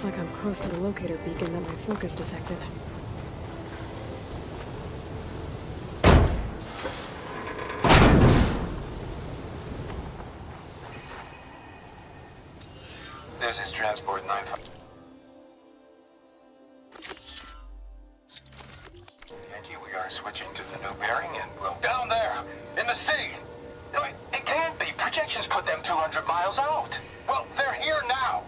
Looks like I'm close to the locator beacon that my focus detected. This is Transport 900. Yankee, we are switching to the new bearing and we'll... Down there! In the city! No, it can't be. Projections put them 200 miles out. Well, they're here now.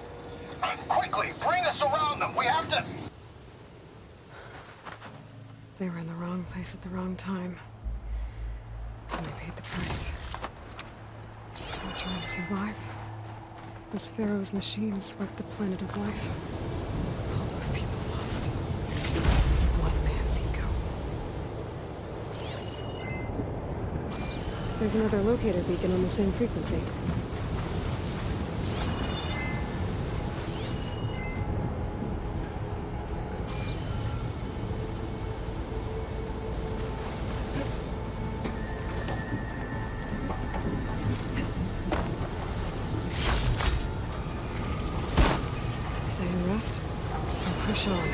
Quickly, bring us around them. We have to... They were in the wrong place at the wrong time. And they paid the price. They're trying to survive. This Pharaoh's machine swept the planet of life. All those people lost. One man's ego. There's another locator beacon on the same frequency. Stay and rest, and push on.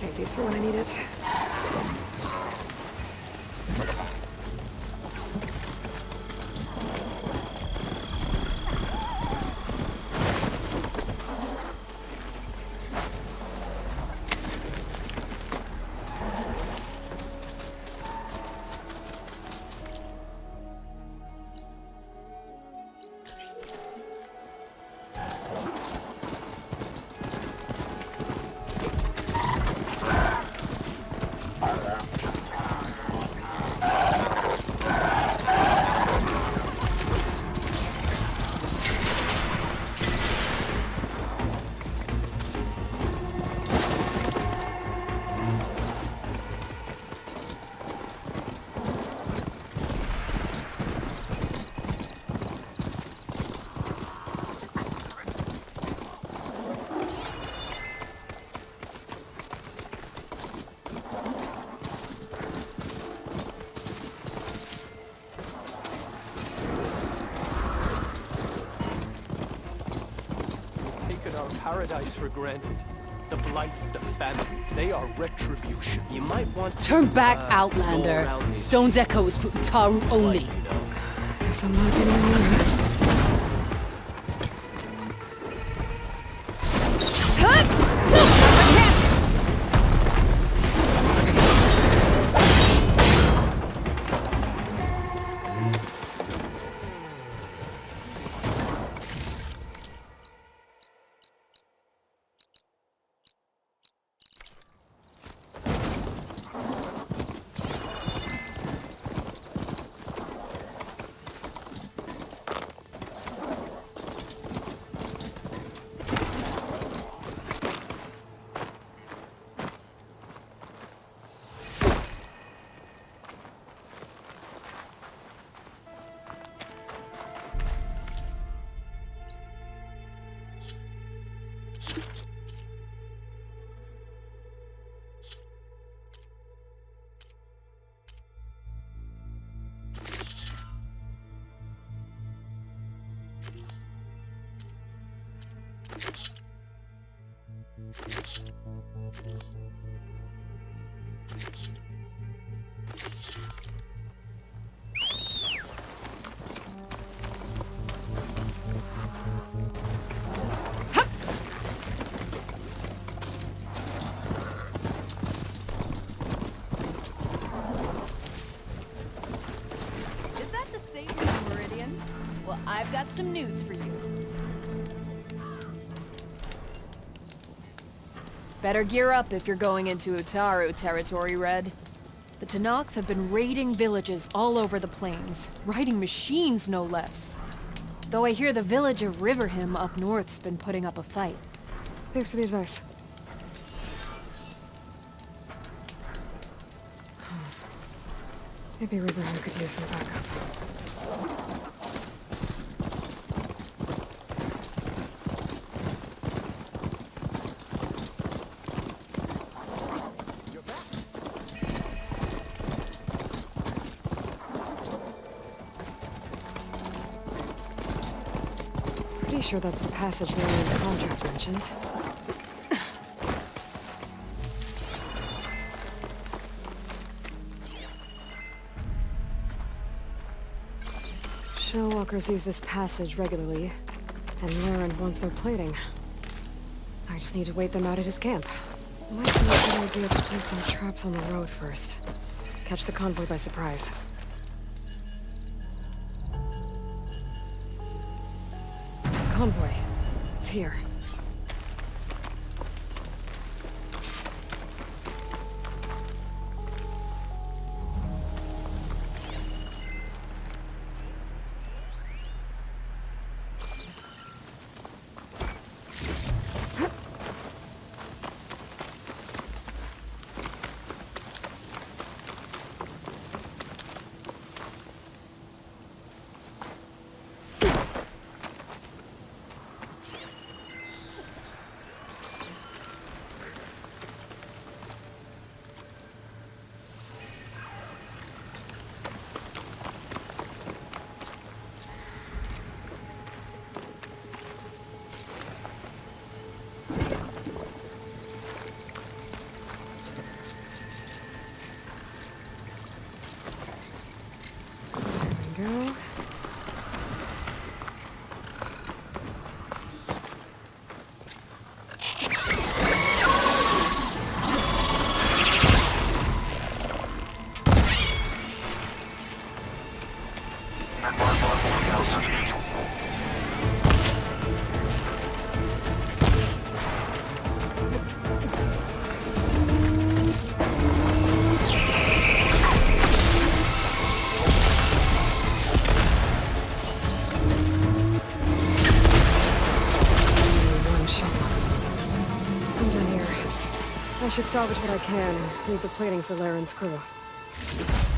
Save these for when I need it. Paradise for granted. The blight, the famine, they are retribution. You might want to turn back, Outlander. Stone's Echo is for Utaru only. Guess I'm not getting anywhere. I've got some news for you. Better gear up if you're going into Utaru territory, Red. The Tenakth have been raiding villages all over the plains, riding machines no less. Though I hear the village of Riverhim up north's been putting up a fight. Thanks for the advice. Maybe Riverhim could use some backup. Pretty sure that's the passage the alien contract mentioned. Shellwalkers use this passage regularly, and Laren wants their plating. I just need to wait them out at his camp. Might be a good idea to place some traps on the road first. Catch the convoy by surprise. Convoy. It's here. I should salvage what I can and leave the plating for Laren's crew.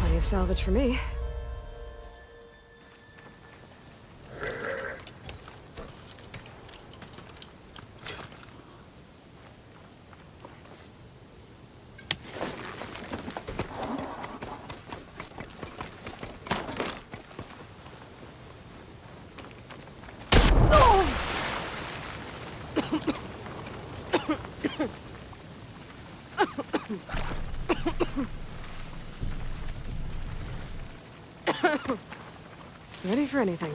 Plenty of salvage for me. Ready for anything.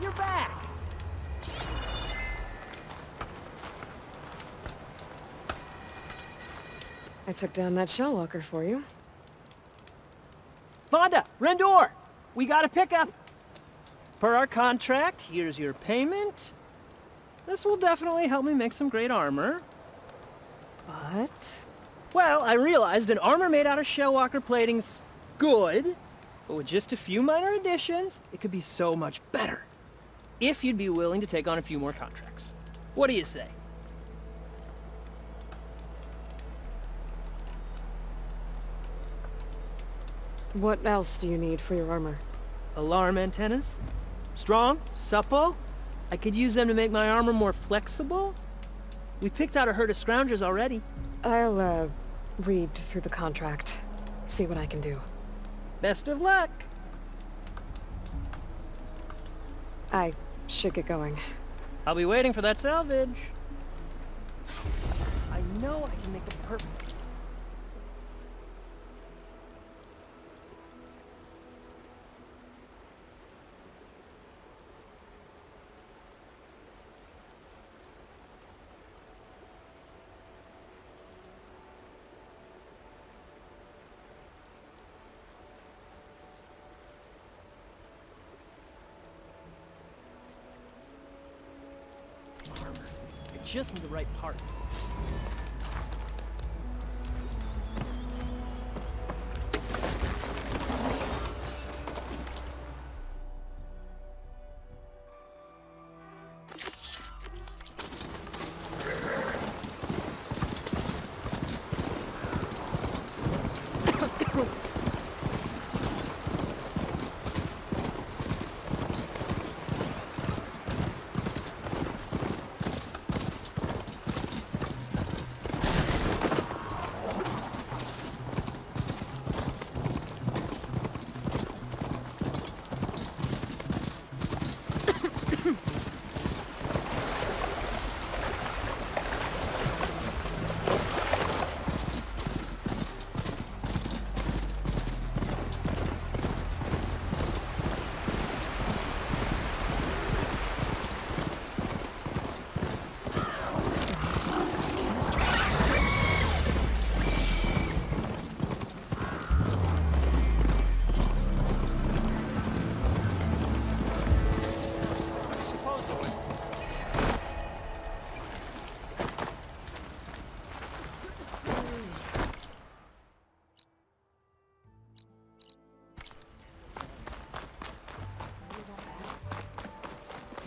You're back! I took down that shell walker for you. Vonda! Rendor! We got a pickup! Per our contract, here's your payment. This will definitely help me make some great armor. But... Well, I realized an armor made out of shellwalker plating's good, but with just a few minor additions, it could be so much better. If you'd be willing to take on a few more contracts. What do you say? what else do you need for your armor? Alarm antennas? Strong, supple. I could use them to make my armor more flexible. We picked out a herd of scroungers already. I'll, read through the contract. See what I can do. Best of luck. I should get going. I'll be waiting for that salvage. I know I can make a perfect... armor. I just need the right parts.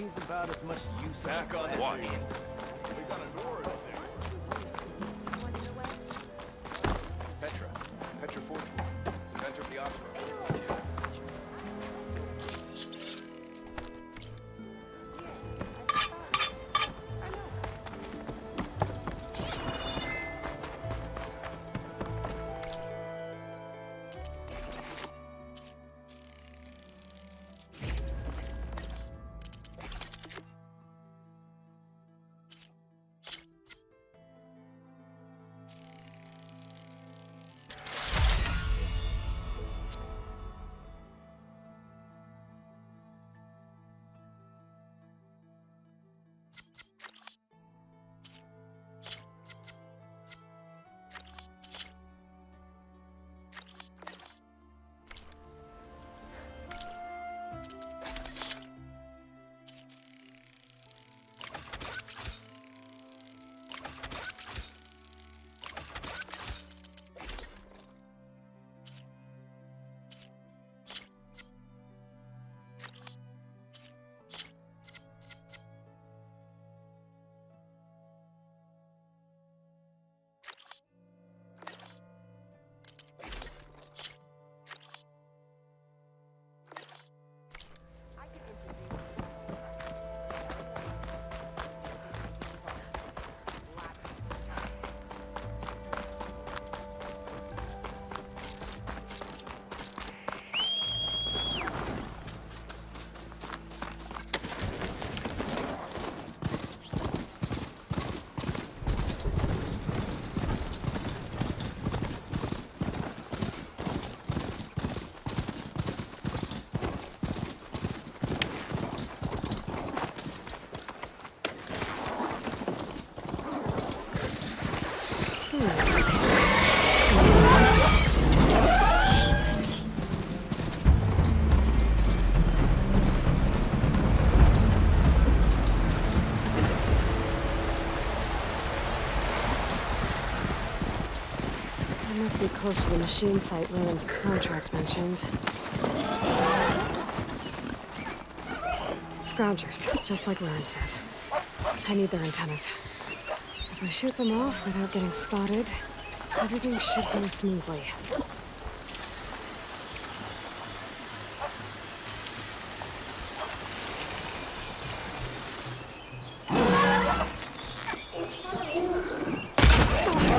He's about as much use as Back on a watch. classy. We got a door in there. Petra Fortune, inventor of the Oscar. I must be close to the machine site Roland's contract mentioned. Scroungers, just like Roland said. I need their antennas. If I shoot them off without getting spotted, everything should go smoothly.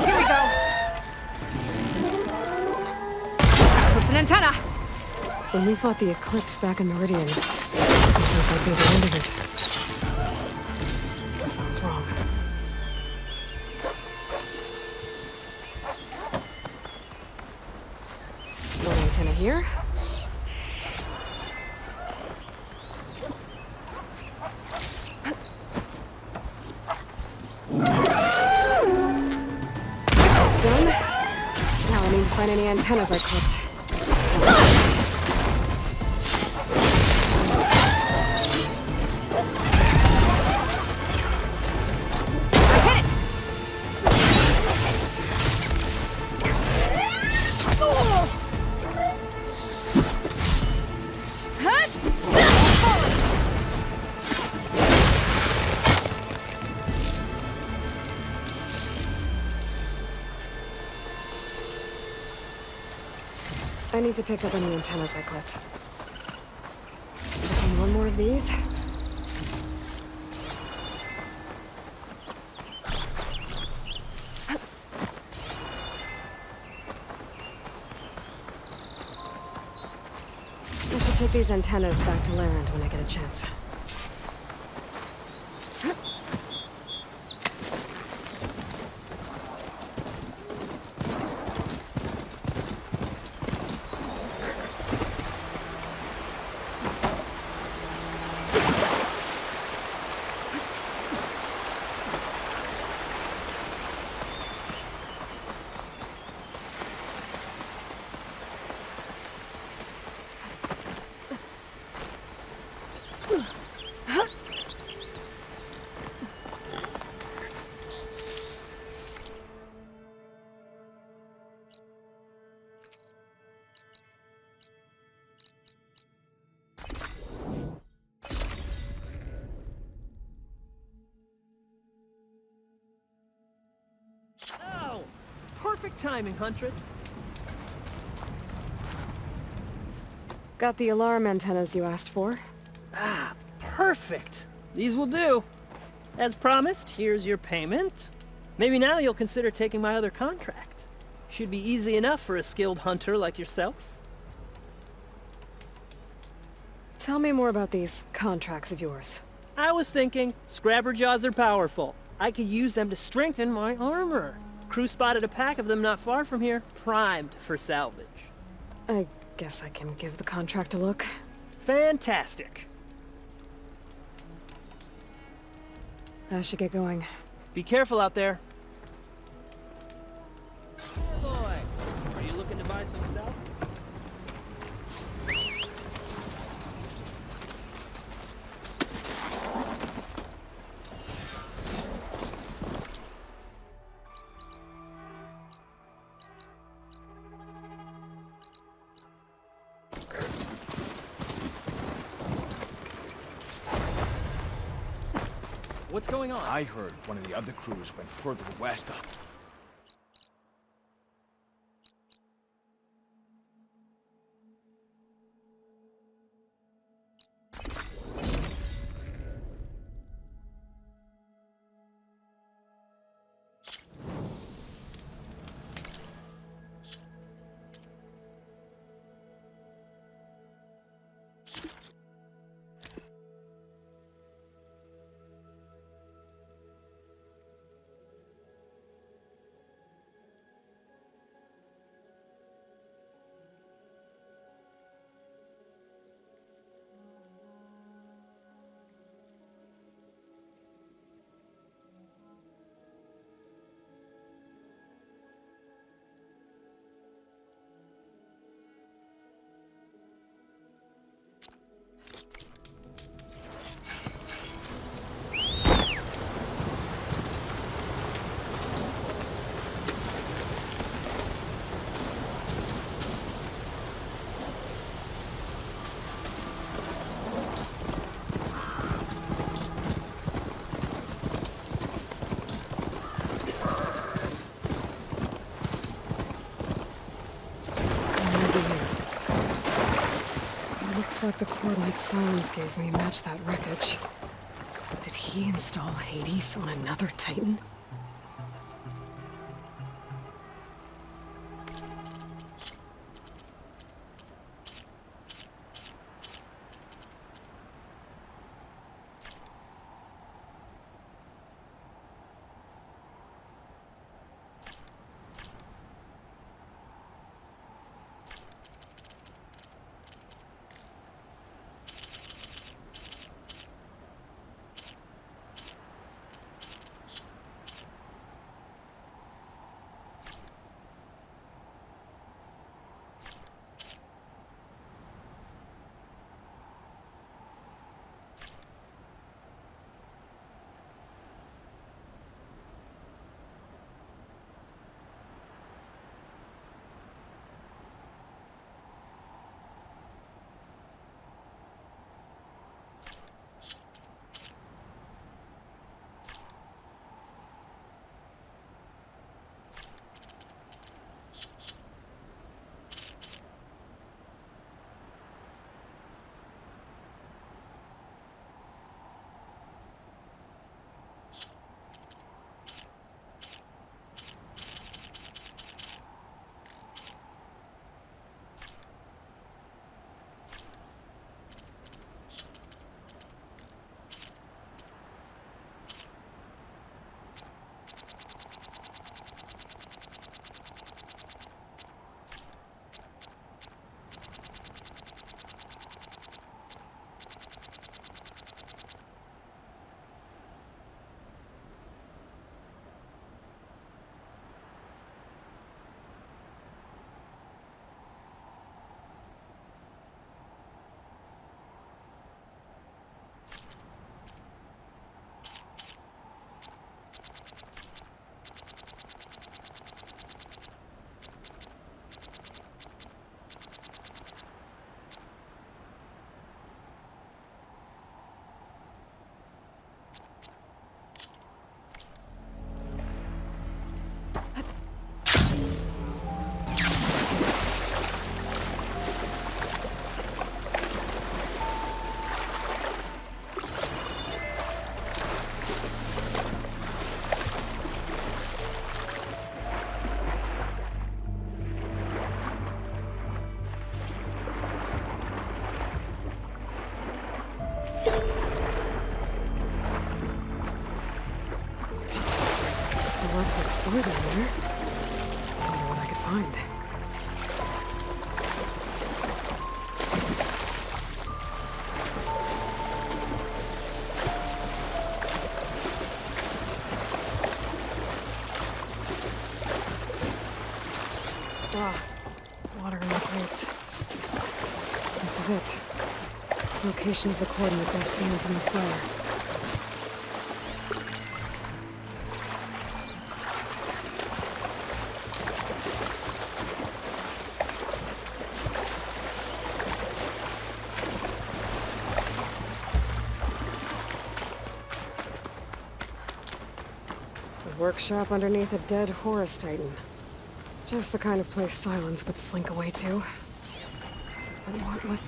Here we go. It's an antenna. When we fought the Eclipse back in Meridian, I thought that'd be the end of it. Guess I was wrong. One antenna here. That's done. Now I need to find any antennas I clipped. I need to pick up any antennas I clipped. Just need one more of these. I should take these antennas back to Larand when I get a chance. Perfect timing, Huntress. Got the alarm antennas you asked for. Ah, perfect. These will do. As promised, here's your payment. Maybe now you'll consider taking my other contract. Should be easy enough for a skilled hunter like yourself. Tell me more about these contracts of yours. I was thinking, scrabber jaws are powerful. I could use them to strengthen my armor. Crew spotted a pack of them not far from here, primed for salvage. I guess I can give the contract a look. Fantastic. I should get going. Be careful out there. Hey, boy. Are you looking to buy some stuff? What's going on? I heard one of the other crews went further west up. Looks like the coordinates Silence gave me match that wreckage. Did he install Hades on another Titan? There's a lot to explore down there. I wonder what I could find. Water in the plates. This is it. Location of the coordinates I scanned from the square. A workshop underneath a dead Horus Titan. Just the kind of place Silence would slink away to. But what?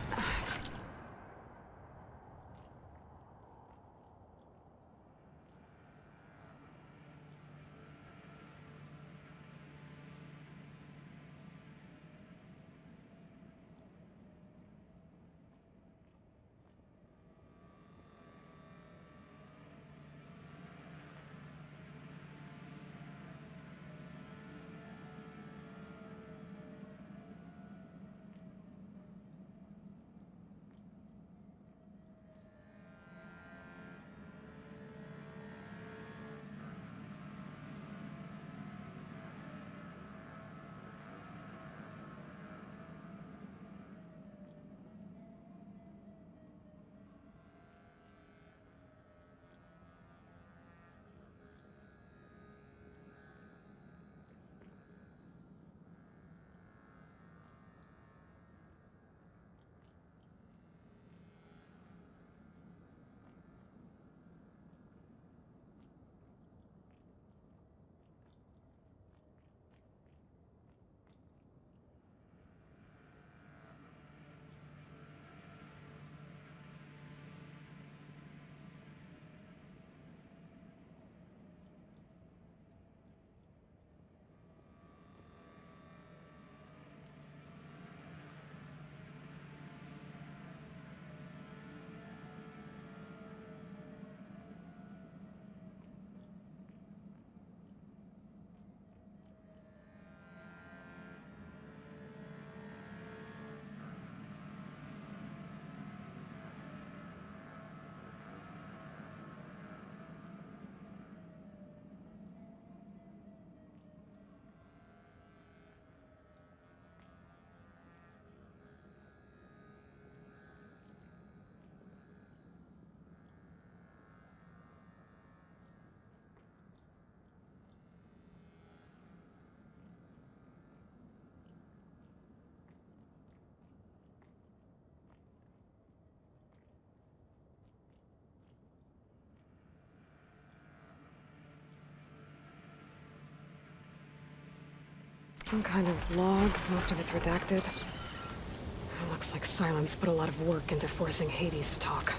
Some kind of log, most of it's redacted. It looks like Silence put a lot of work into forcing Hades to talk.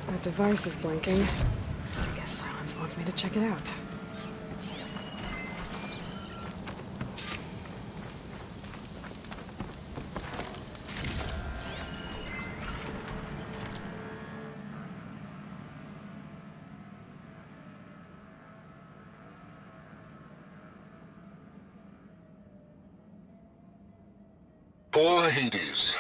That device is blinking. I guess Silence wants me to check it out. Poor Hades.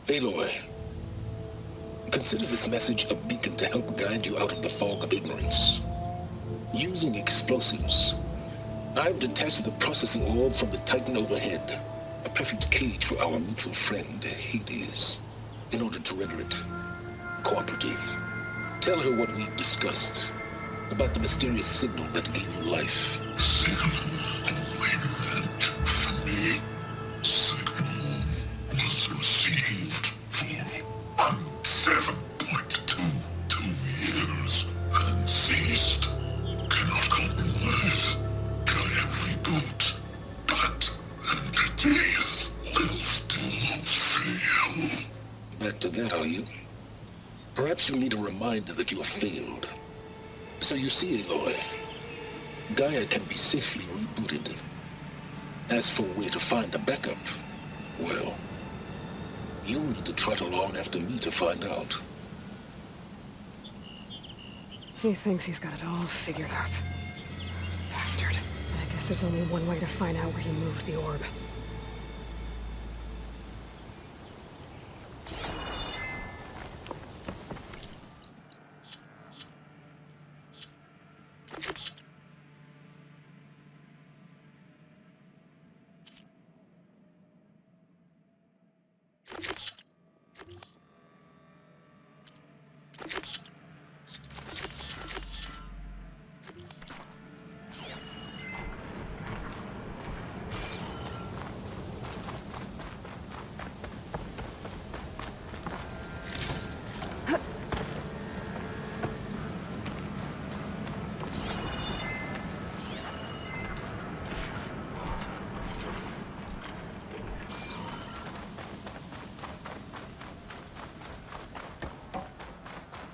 Aloy, consider this message a beacon to help guide you out of the fog of ignorance. Using explosives, I've detached the processing orb from the Titan overhead, a perfect cage for our mutual friend, Hades, in order to render it cooperative. Tell her what we discussed about the mysterious signal that gave you life. Signal meant for me. Signal was received for 7.22 years and ceased. Cannot compromise. Can reboot, but entities will still fail. back to that, are you? Perhaps you need a reminder that you have failed. So you see, Aloy, Gaia can be safely rebooted. As for where to find a backup, well, you'll need to trot along after me to find out. He thinks he's got it all figured out. Bastard. I guess there's only one way to find out where he moved the orb.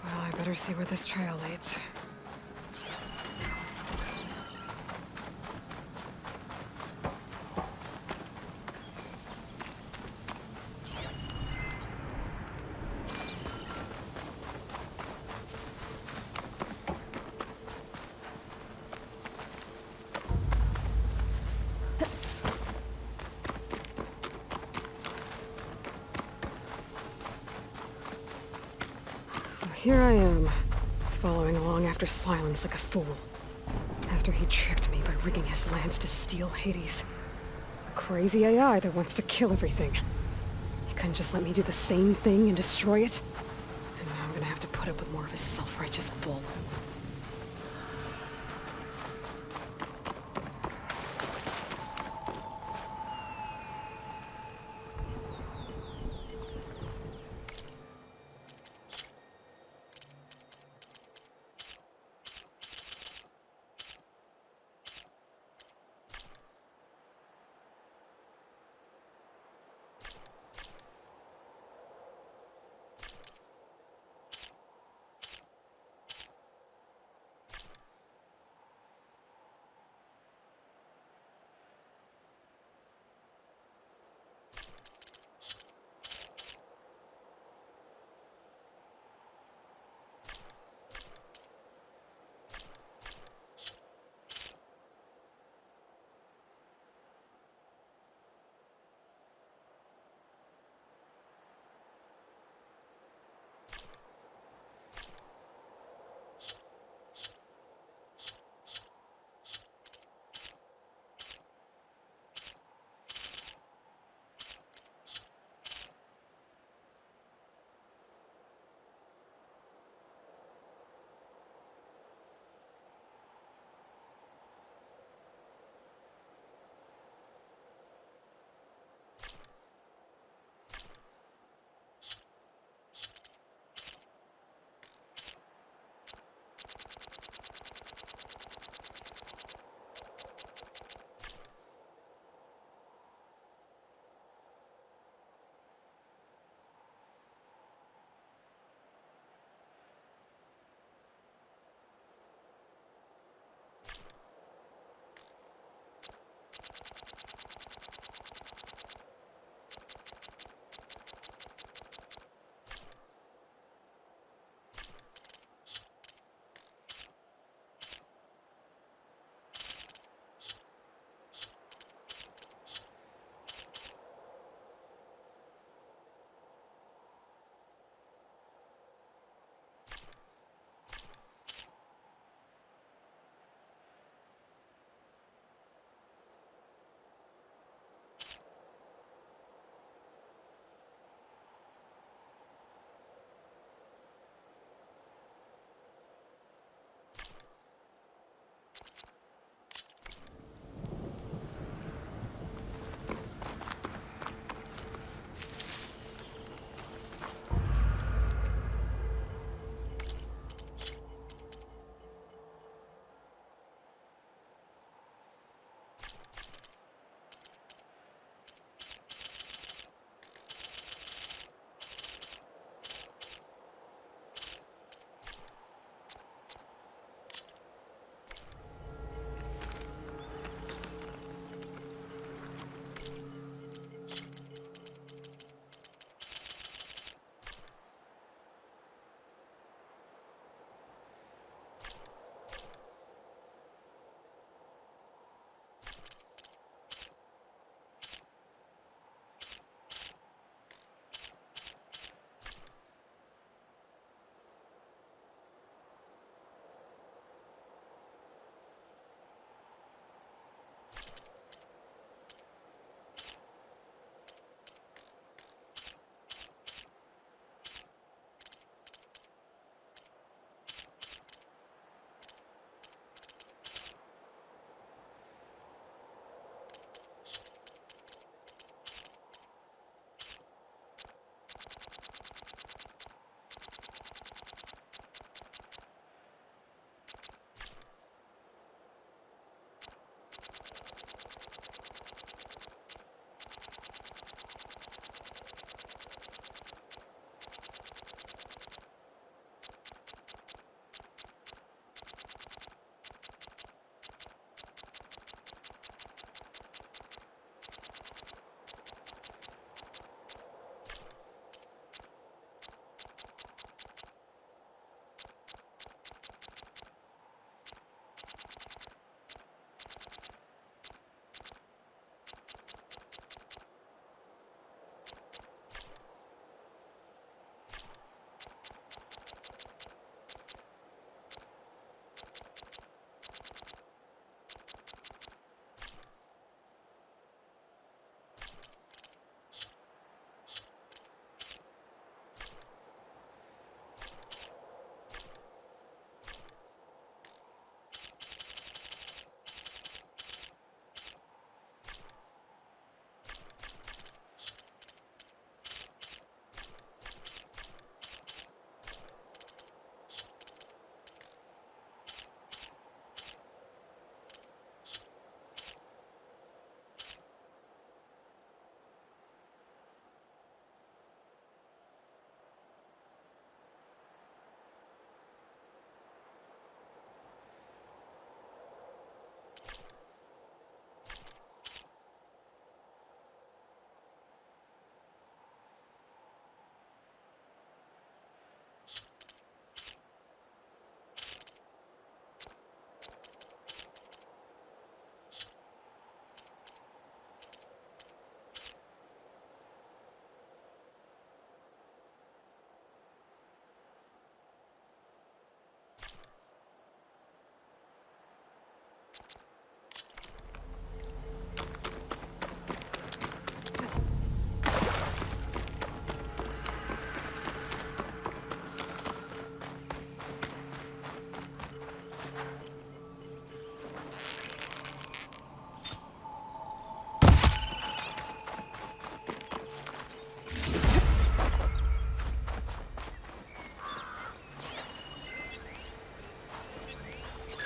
Well, I better see where this trail leads. So here I am, following along after Silence like a fool. After he tricked me by rigging his lance to steal Hades. A crazy AI that wants to kill everything. He couldn't just let me do the same thing and destroy it? And now I'm gonna have to put up with more of his self-righteous bull.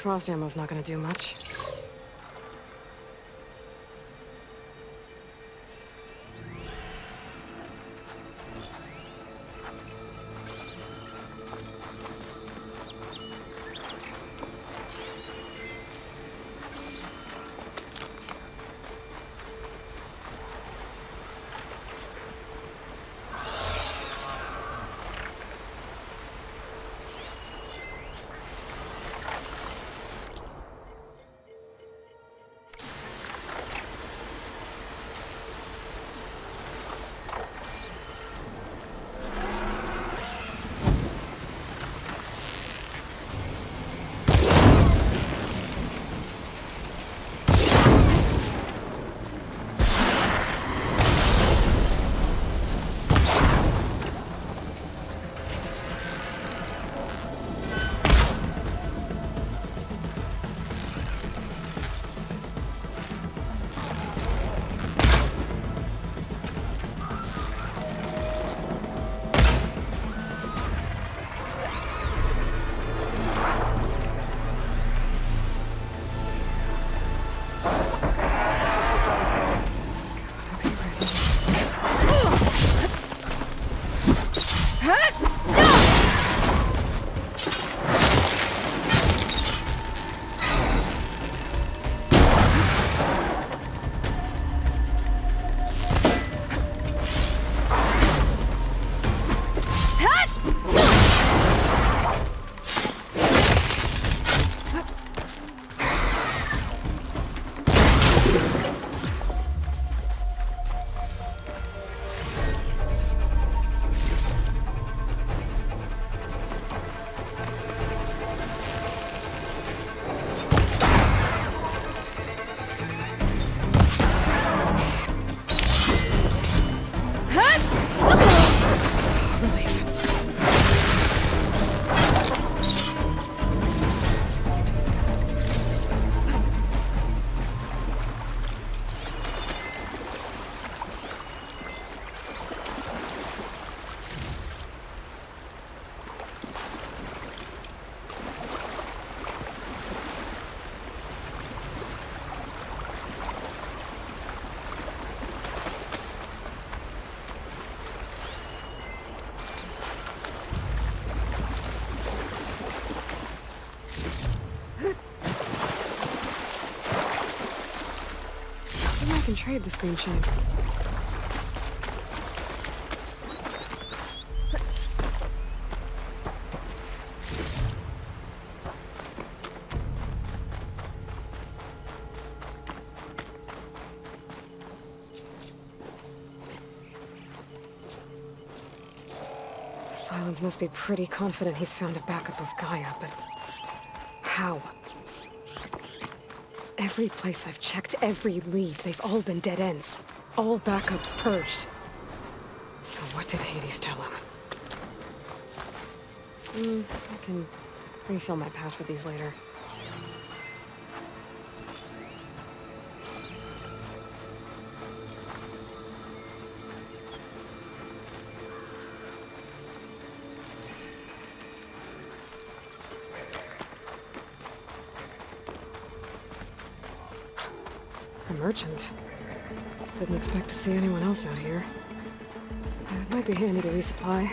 Frost ammo's not gonna do much. I can trade this green shade. Silence must be pretty confident he's found a backup of Gaia, but how? Every place I've checked, every lead, they've all been dead ends. All backups purged. So what did Hades tell him? I can refill my pouch with these later. A merchant. Didn't expect to see anyone else out here. It might be handy to resupply.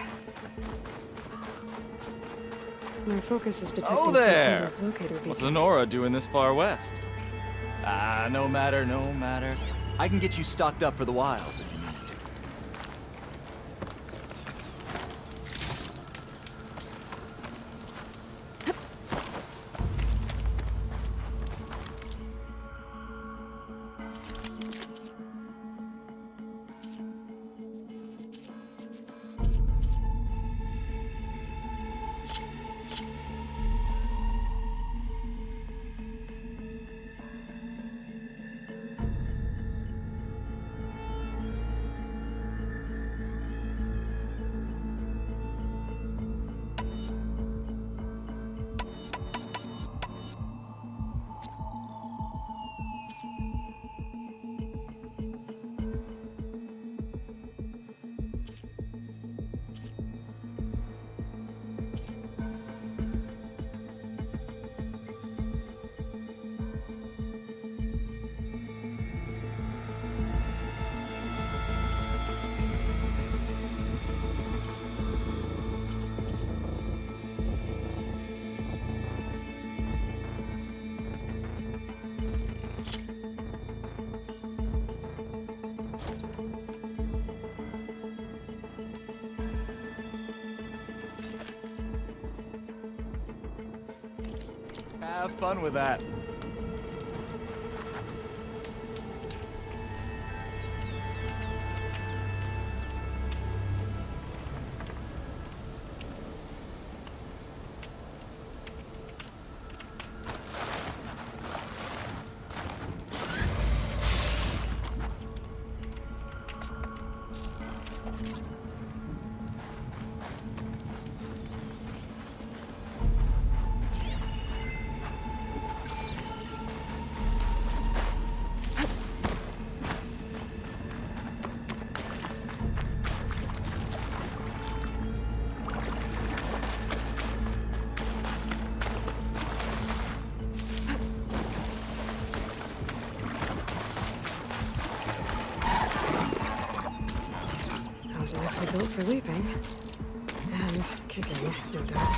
My focus is detecting some kind of locator beacon. What's Lenora doing this far west? No matter, no matter. I can get you stocked up for the wilds if you need to. Have fun with that. Those legs were built for leaping. And kicking, no doubt.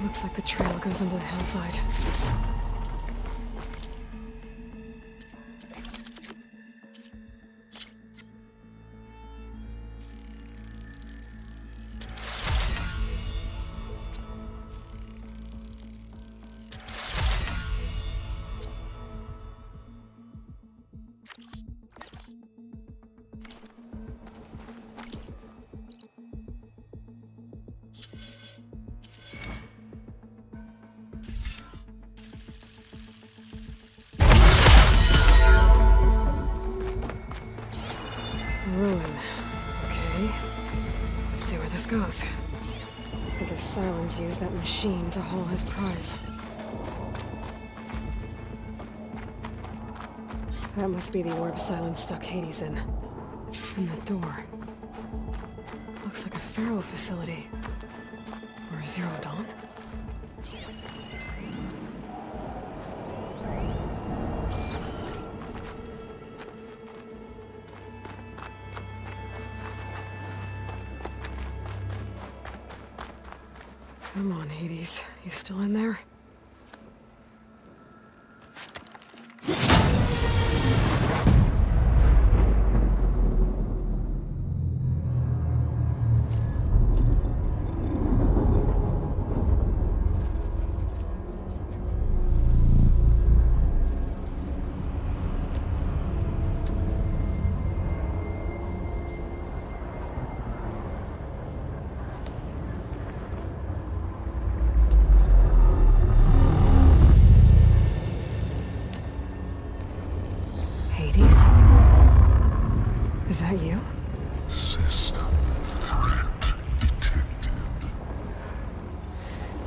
Looks like the trail goes into the hillside. Ruin. Okay. Let's see where this goes. I guess Silence used that machine to haul his prize. That must be the orb Silence stuck Hades in. And that door. Looks like a Pharaoh facility. Or a Zero Dawn? Come on, Hades. You still in there?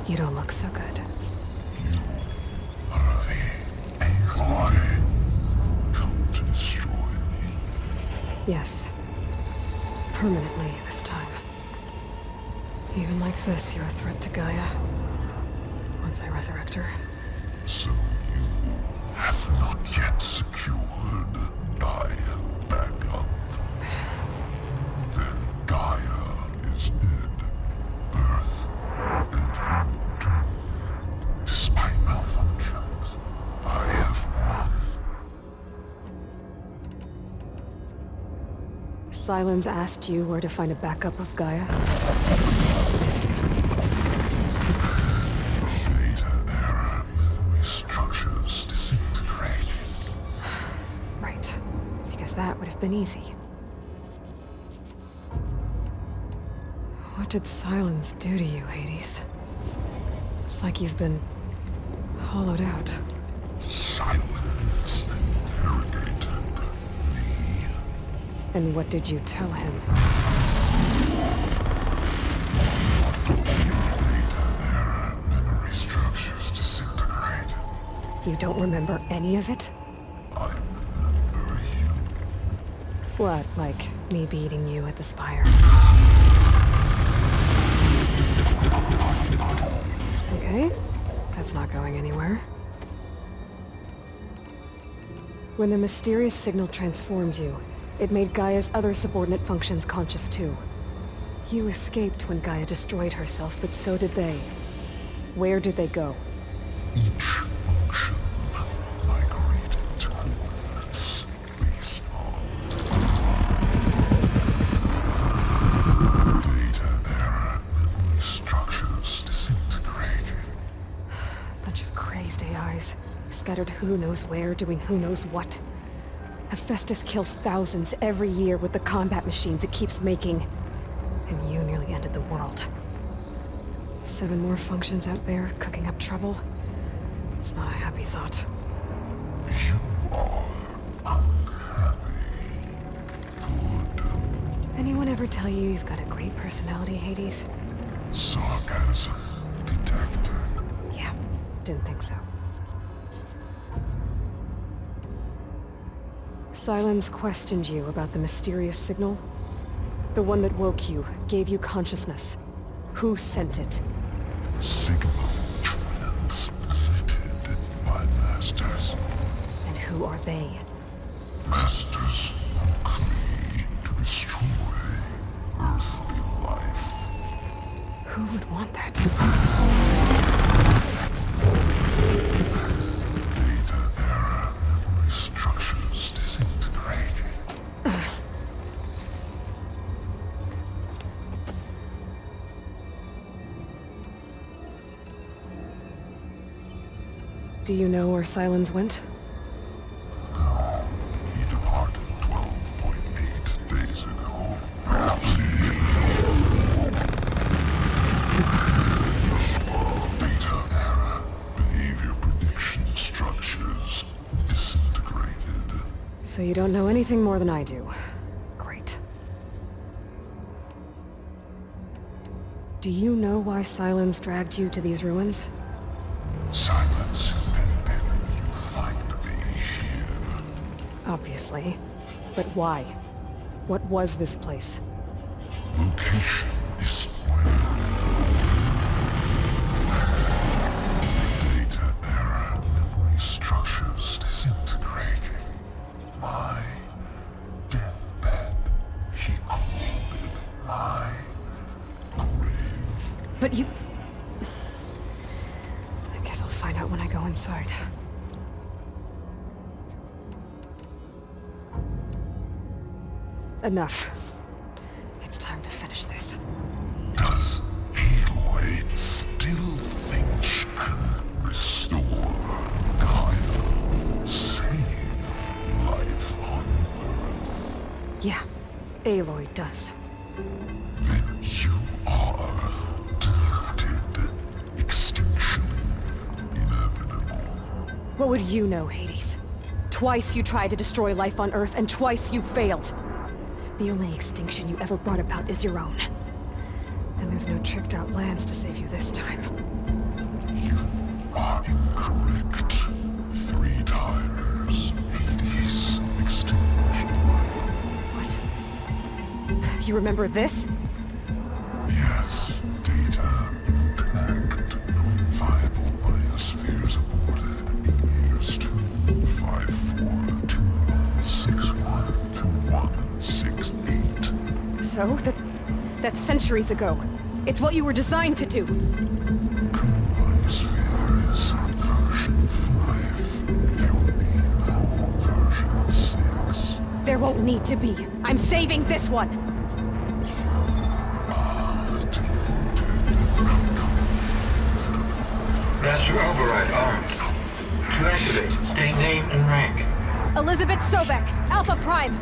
You don't look so good. You are the Aloy. Come to destroy me. Yes. Permanently this time. Even like this, you're a threat to Gaia. Once I resurrect her. So you have not yet secured Gaia back up. Then Gaia is dead. Earth and you too. Despite malfunctions, I have won. Silence asked you where to find a backup of Gaia? Data error, memory structures disintegrated. Right. Because that would have been easy. What did Silence do to you, Hades? It's like you've been hollowed out. Silence interrogated me. And what did you tell him? Data error, memory structures disintegrated. You don't remember any of it? I remember you. What, like me beating you at the spire? Okay, that's not going anywhere. When the mysterious signal transformed you, it made Gaia's other subordinate functions conscious too. You escaped when Gaia destroyed herself, but so did they. Where did they go? Each function migrated to coordinates based on data error, memory structures disintegrated. Bunch of crazed AIs, scattered who knows where, doing who knows what. Hephaestus kills thousands every year with the combat machines it keeps making. And you nearly ended the world. 7 more functions out there, cooking up trouble. It's not a happy thought. You are unhappy. Good. Anyone ever tell you you've got a great personality, Hades? Sarcasm detected. Yeah, didn't think so. Silence questioned you about the mysterious signal. The one that woke you, gave you consciousness. Who sent it? Signal transmitted by masters. And who are they? Masters woke me to destroy earthly life. Who would want that? Data error, memory structures disintegrated. Do you know where Silence went? No, he departed 12.8 days ago. Perhaps data error, behavior prediction structures disintegrated. So you don't know anything more than I do. Great. Do you know why Silence dragged you to these ruins? Silence intended you find me here. Obviously. But why? What was this place? Location is spoiled. Data error, memory structures disintegrated. My deathbed, he called it my grave. But you... I guess I'll find out when I go inside. Enough. It's time to finish this. Does Aloy still think she can restore Gaia? Save life on Earth? Yeah, Aloy does. Then you are deluded. Extinction inevitable. What would you know, Hades? Twice you tried to destroy life on Earth, and twice you failed. The only extinction you ever brought about is your own. And there's no tricked-out lands to save you this time. You are incorrect. 3 times. Hades extinction. What? You remember this? Yes, data intact. Non-viable biospheres aborted in years 254, 2161, 2168. So? That's centuries ago. It's what you were designed to do. Biosphere is version 5. There will be no version 6. There won't need to be. I'm saving this one! Master Override armed. To activate, state name and rank. Elizabeth Sobek, Alpha Prime!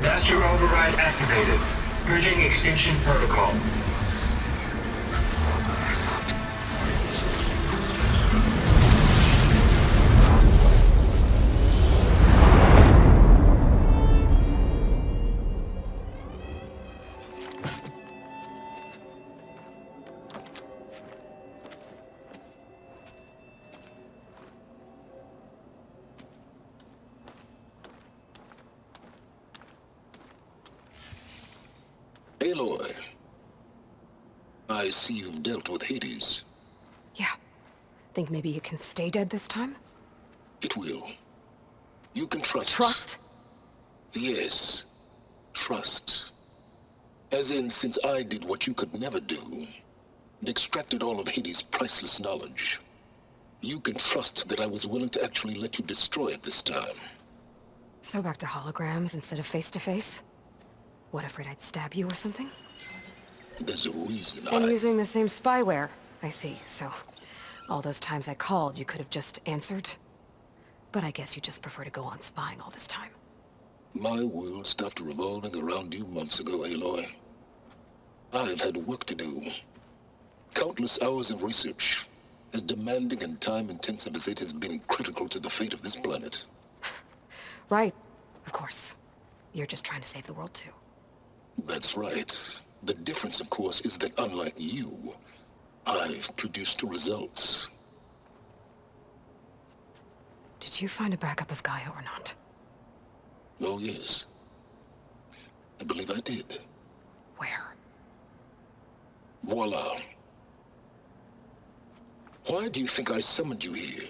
Master Override activated. Purging extinction protocol. Aloy, I see you've dealt with Hades. Yeah. Think maybe you can stay dead this time? It will. You can trust. Trust? Yes. Trust. As in, since I did what you could never do, and extracted all of Hades' priceless knowledge, you can trust that I was willing to actually let you destroy it this time. So back to holograms instead of face-to-face? What, afraid I'd stab you or something? There's a reason And using the same spyware. I see, so... all those times I called, you could have just answered? But I guess you just prefer to go on spying all this time. My world stopped revolving around you months ago, Aloy. I've had work to do. Countless hours of research, as demanding and time-intensive as it has been critical to the fate of this planet. Right. Of course. You're just trying to save the world, too. That's right. The difference, of course, is that unlike you, I've produced results. Did you find a backup of Gaia or not? Oh, yes. I believe I did. Where? Voila. Why do you think I summoned you here?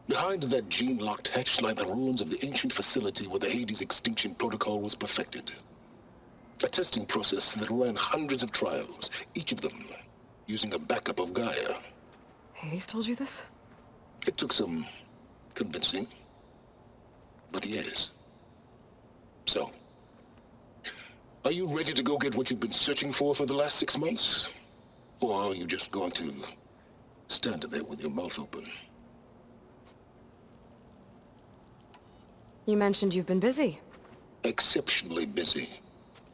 Behind that gene-locked hatch lie the ruins of the ancient facility where the Hades extinction protocol was perfected. A testing process that ran hundreds of trials, each of them using a backup of Gaia. Hades told you this? It took some convincing, but yes. So, are you ready to go get what you've been searching for the last 6 months? Or are you just going to stand there with your mouth open? You mentioned you've been busy. Exceptionally busy.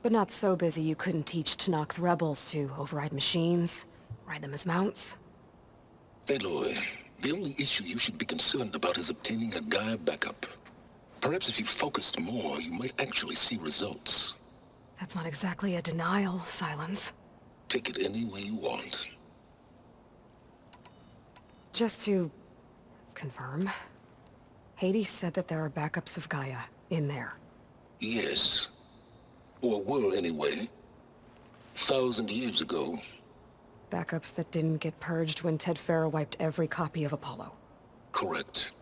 But not so busy you couldn't teach Tanakh the rebels to override machines, ride them as mounts. Aloy, the only issue you should be concerned about is obtaining a Gaia backup. Perhaps if you focused more, you might actually see results. That's not exactly a denial, Silence. Take it any way you want. Just to... confirm. Hades said that there are backups of Gaia in there. Yes. Or were, anyway. 1,000 years ago. Backups that didn't get purged when Ted Farrow wiped every copy of Apollo. Correct.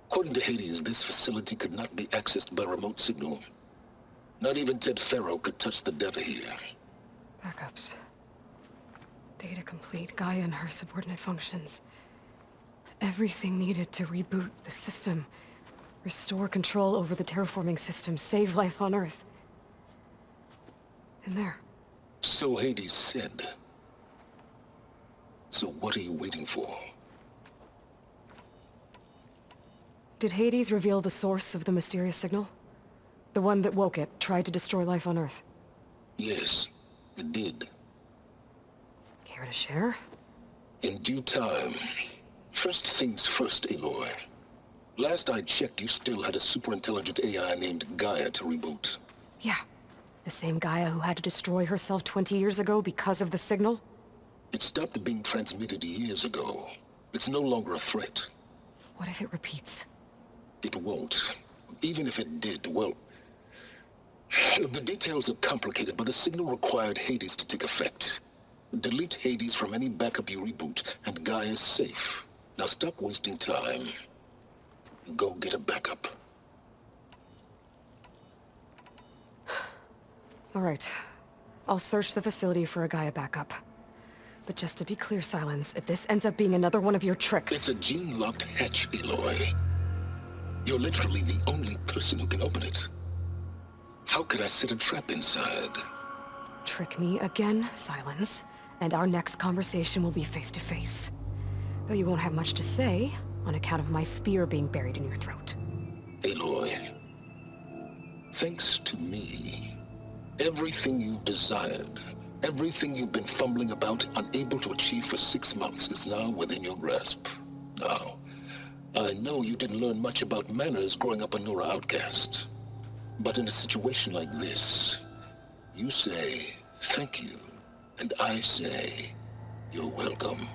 According to Hades, this facility could not be accessed by remote signal. Not even Ted Farrow could touch the data here. Backups. Data complete, Gaia and her subordinate functions. Everything needed to reboot the system. Restore control over the terraforming system, save life on Earth. In there. So Hades said. So what are you waiting for? Did Hades reveal the source of the mysterious signal? The one that woke it, tried to destroy life on Earth? Yes, it did. Care to share? In due time. First things first, Aloy. Last I checked, you still had a super-intelligent AI named Gaia to reboot. Yeah. The same Gaia who had to destroy herself 20 years ago because of the signal? It stopped being transmitted years ago. It's no longer a threat. What if it repeats? It won't. Even if it did, well... The details are complicated, but the signal required Hades to take effect. Delete Hades from any backup you reboot, and Gaia is safe. Now stop wasting time. Go get a backup. All right. I'll search the facility for a Gaia backup. But just to be clear, Silence, if this ends up being another one of your tricks... It's a gene-locked hatch, Aloy. You're literally the only person who can open it. How could I set a trap inside? Trick me again, Silence, and our next conversation will be face-to-face. Though you won't have much to say, on account of my spear being buried in your throat. Aloy, thanks to me, everything you desired, everything you've been fumbling about, unable to achieve for 6 months, is now within your grasp. Now, I know you didn't learn much about manners growing up a Nora outcast. But in a situation like this, you say, thank you, and I say, you're welcome.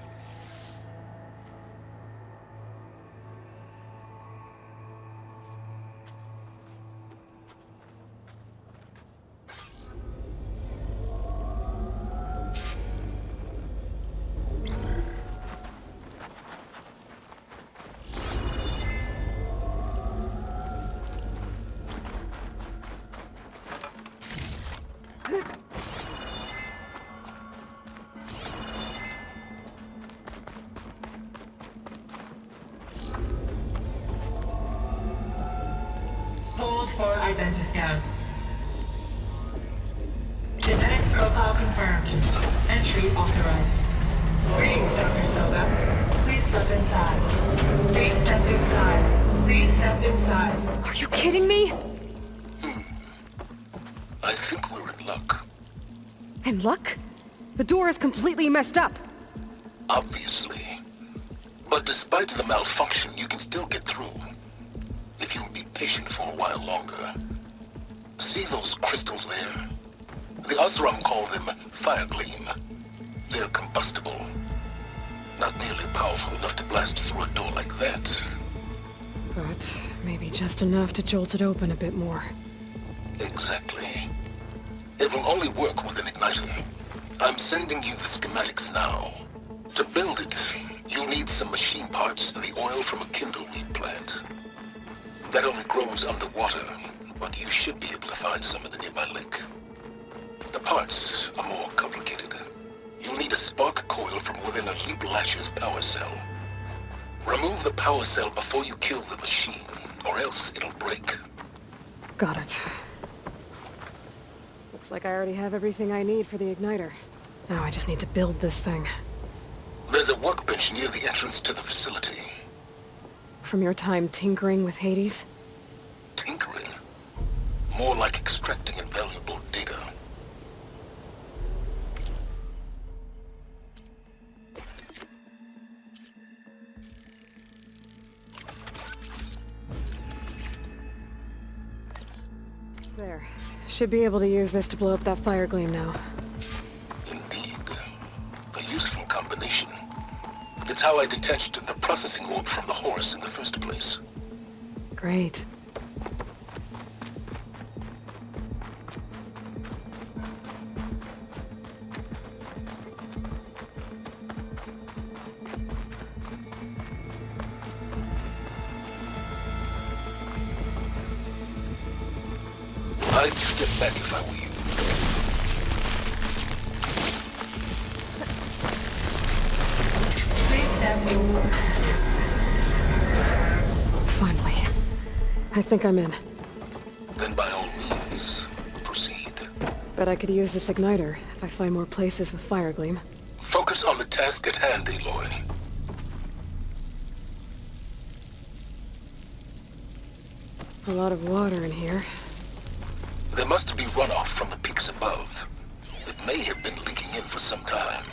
Hold for identiscan. Genetic profile confirmed. Entry authorized. Greetings, Dr. Soga. Please step inside. Please step inside. Please step inside. Are you kidding me? I think we're in luck. In luck? The door is completely messed up. Obviously. But despite the malfunction, you can still get through. If you'll be patient for a while longer. See those crystals there? The Osram call them fire gleam. They're combustible. Not nearly powerful enough to blast through a door like that. But maybe just enough to jolt it open a bit more. Exactly. It will only work with an igniter. I'm sending you the schematics now. To build it, you'll need some machine parts and the oil from a kindleweed plant. That only grows underwater, but you should be able to find some in the nearby lake. The parts are more complicated. You'll need a spark coil from within a Leap Lasher's power cell. Remove the power cell before you kill the machine, or else it'll break. Got it. Looks like I already have everything I need for the igniter. Now I just need to build this thing. There's a workbench near the entrance to the facility. From your time tinkering with Hades? Tinkering? More like extracting invaluable data. There. Should be able to use this to blow up that fire gleam now. Indeed. A useful combination. It's how I detached the processing orb from the horse in the first place. Great. I'd step back if I were you. Please step inside. Finally. I think I'm in. Then by all means, proceed. Bet I could use this igniter if I find more places with fire gleam. Focus on the task at hand, Aloy. A lot of water in here. There must be runoff from the peaks above. It may have been leaking in for some time.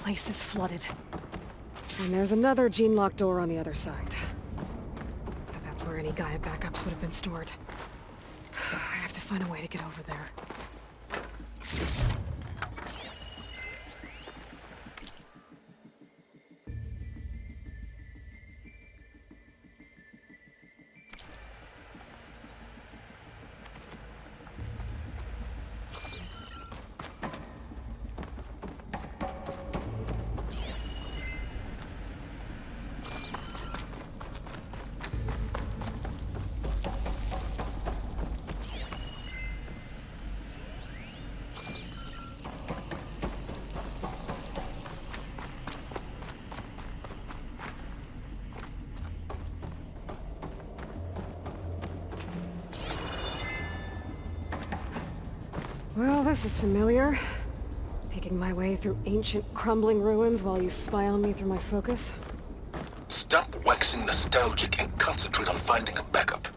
place is flooded. And there's another gene-locked door on the other side. That's where any Gaia backups would have been stored. I have to find a way to get over there. Well, this is familiar. Picking my way through ancient, crumbling ruins while you spy on me through my focus. Stop waxing nostalgic and concentrate on finding a backup.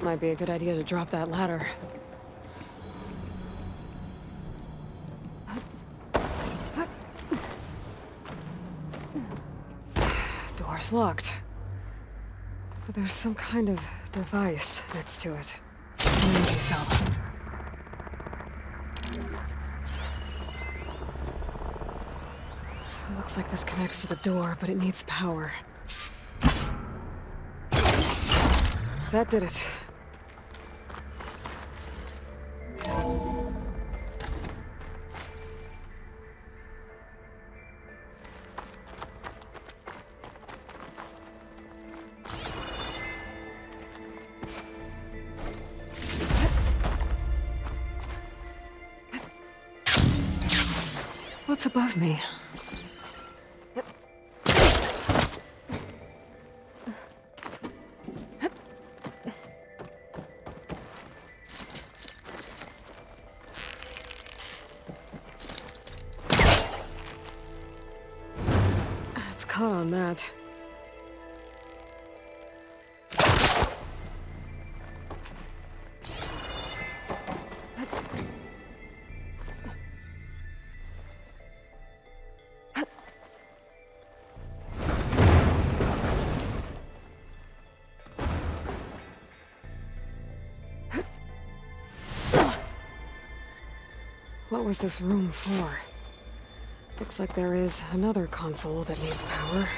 Might be a good idea to drop that ladder. Door's locked. But there's some kind of device next to it. Energy cell. It looks like this connects to the door, but it needs power. That did it. What's above me? It's caught on that. What was this room for? Looks like there is another console that needs power.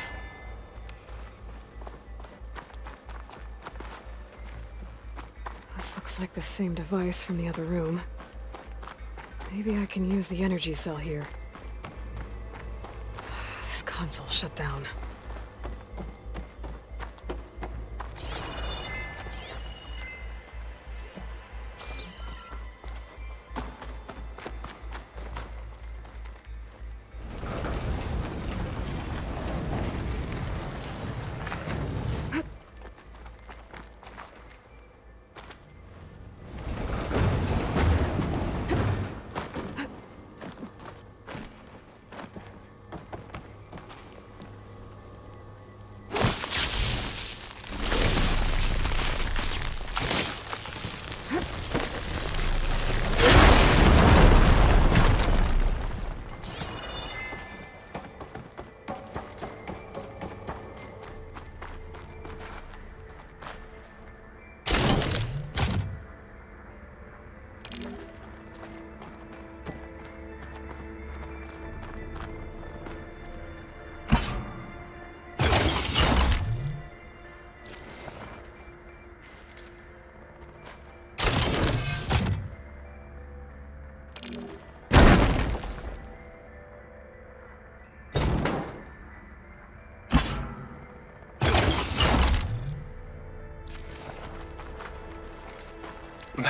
This looks like the same device from the other room. Maybe I can use the energy cell here. This console shut down.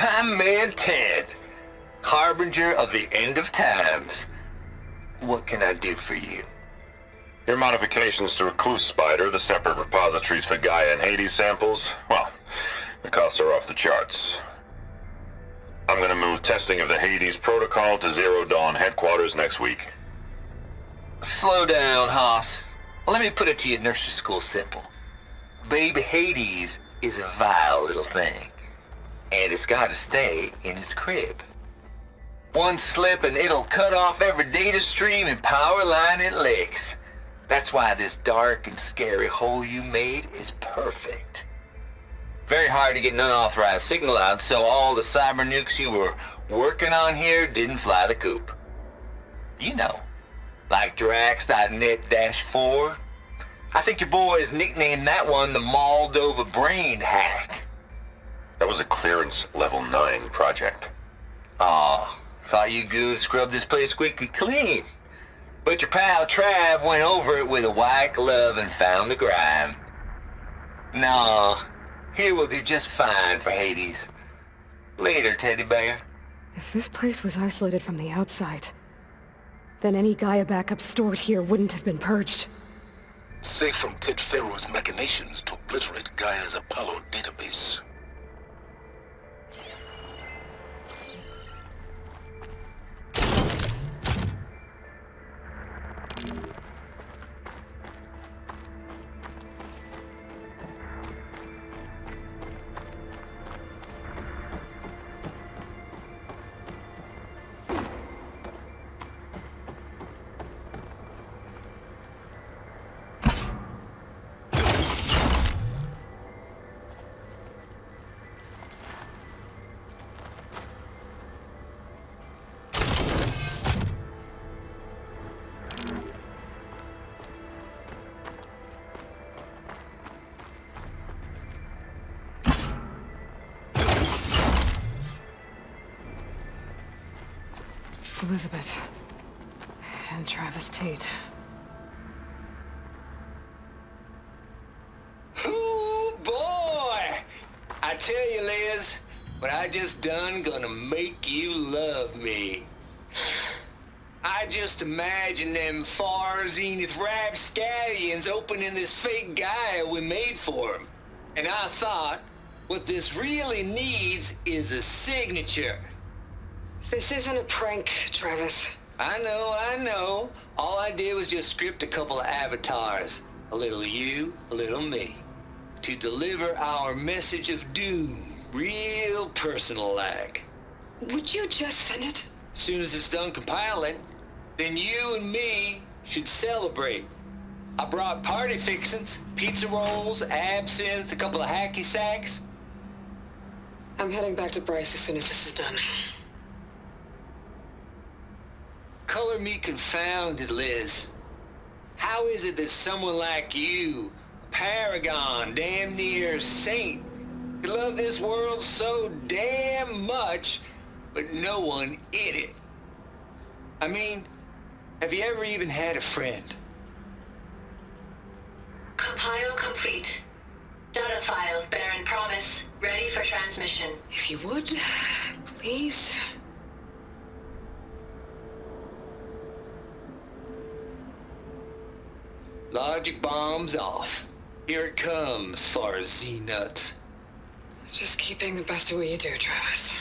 My man Ted, harbinger of the end of times. What can I do for you? Your modifications to Recluse Spider, the separate repositories for Gaia and Hades samples, well, the costs are off the charts. I'm gonna move testing of the Hades protocol to Zero Dawn headquarters next week. Slow down, Hoss. Let me put it to you nursery school simple. Baby Hades is a vile little thing, and it's gotta stay in its crib. One slip and it'll cut off every data stream and power line it licks. That's why this dark and scary hole you made is perfect. Very hard to get an unauthorized signal out, so all the cyber nukes you were working on here didn't fly the coop. You know, like Drax.net-4. I think your boys nicknamed that one the Moldova Brain Hack. That was a clearance level 9 project. Aw, thought you goons scrubbed this place squeaky clean. But your pal Trav went over it with a white glove and found the grime. No, here will do just fine for Hades. Later, teddy bear. If this place was isolated from the outside, then any Gaia backup stored here wouldn't have been purged. Safe from Ted Pharaoh's machinations to obliterate Gaia's Apollo database. Elizabeth. And Travis Tate. Ooh, boy! I tell you, Liz, what I just done gonna make you love me. I just imagine them far zenith rapscallions opening this fake Gaia we made for 'em. And I thought, what this really needs is a signature. This isn't a prank, Travis. I know. All I did was just script a couple of avatars. A little you, a little me. To deliver our message of doom, real personal-like. Would you just send it? Soon as it's done compiling, then you and me should celebrate. I brought party fixins, pizza rolls, absinthe, a couple of hacky sacks. I'm heading back to Bryce as soon as this is done. Color me confounded, Liz. How is it that someone like you, a paragon, damn near saint, could love this world so damn much, but no one in it? I mean, have you ever even had a friend? Compile complete. Data file, Baron Promise, ready for transmission. If you would, please. Logic bombs off. Here it comes, far Z-nuts. Just keep being the best at what you do, Travis.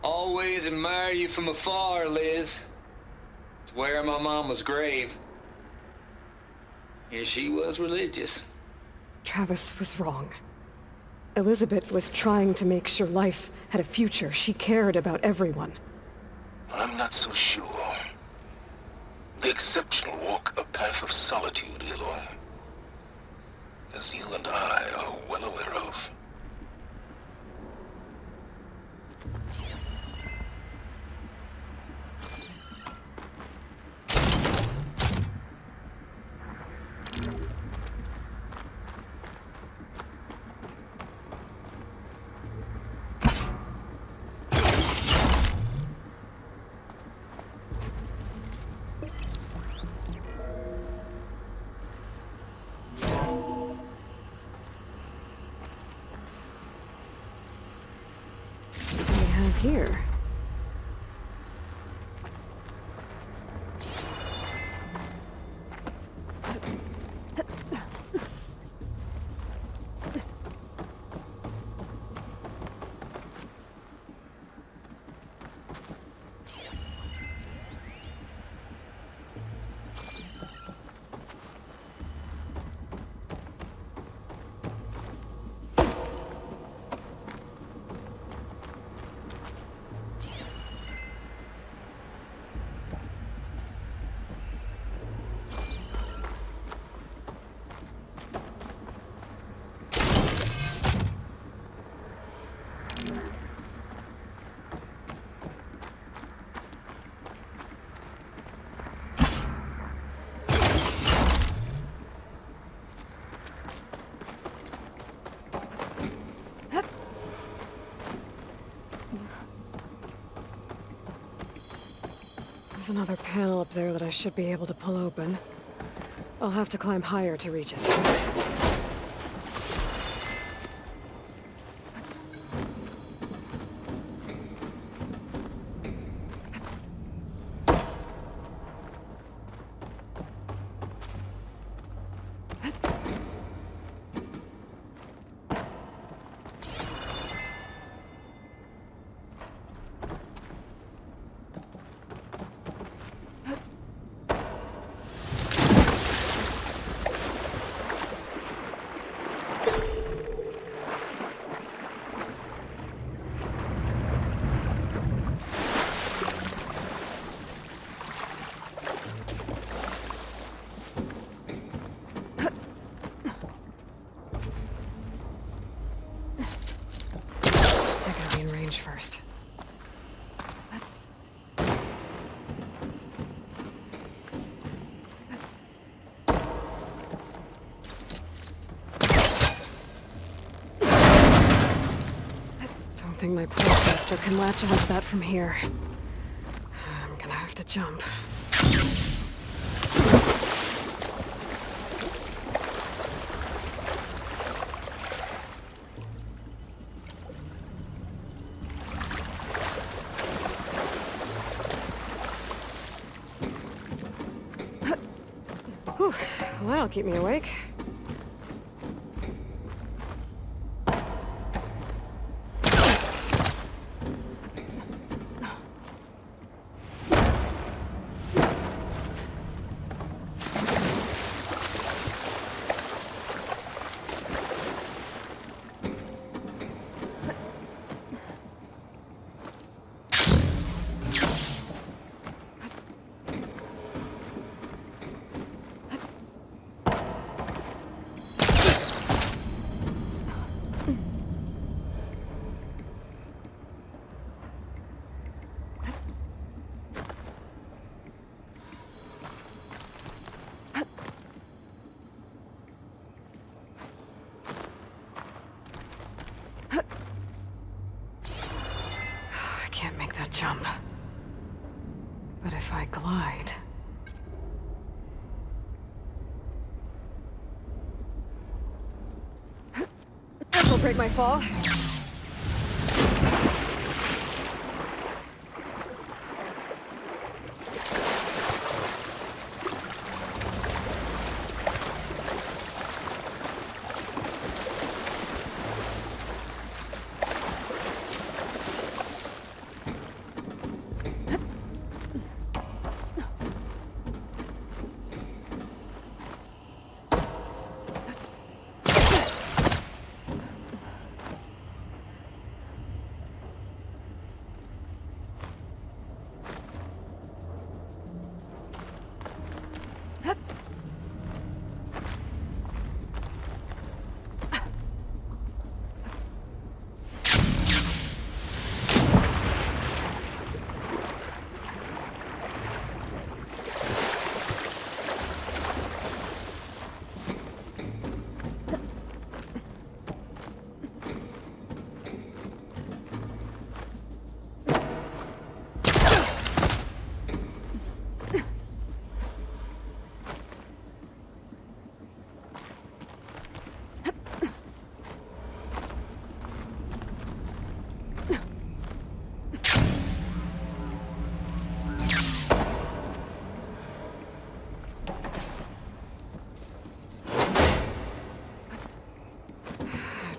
Always admire you from afar, Liz. It's where my mama's grave. And she was religious. Travis was wrong. Elizabeth was trying to make sure life had a future. She cared about everyone. I'm not so sure. The exceptional walk a path of solitude, Eloy. As you and I are well aware of. here? There's another panel up there that I should be able to pull open. I'll have to climb higher to reach it. First. Don't think my pulse tester can latch onto that from here. I'm gonna have to jump. Whew. Well, that'll keep me awake. Can't make that jump. But if I glide... This'll break my fall.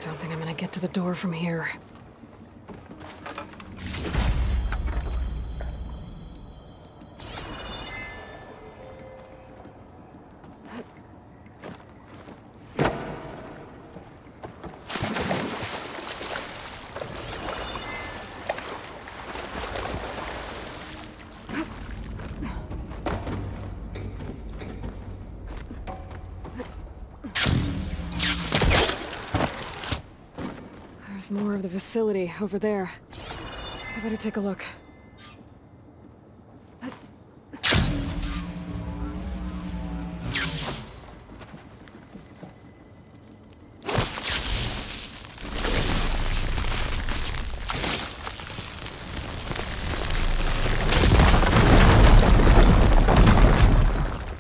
Don't think I'm gonna get to the door from here. There's more of the facility over there. I better take a look.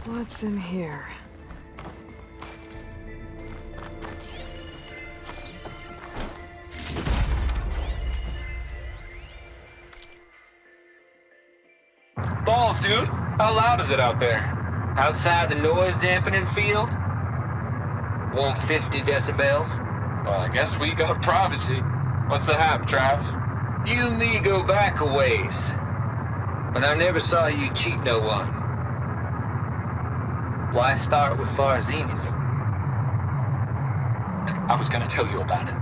What's in here? Balls, dude. How loud is it out there? Outside the noise dampening field? 150 decibels. Well, I guess we got privacy. What's the hap, Trav? You and me go back a ways. But I never saw you cheat no one. Why start with Far Zenith? I was gonna tell you about it.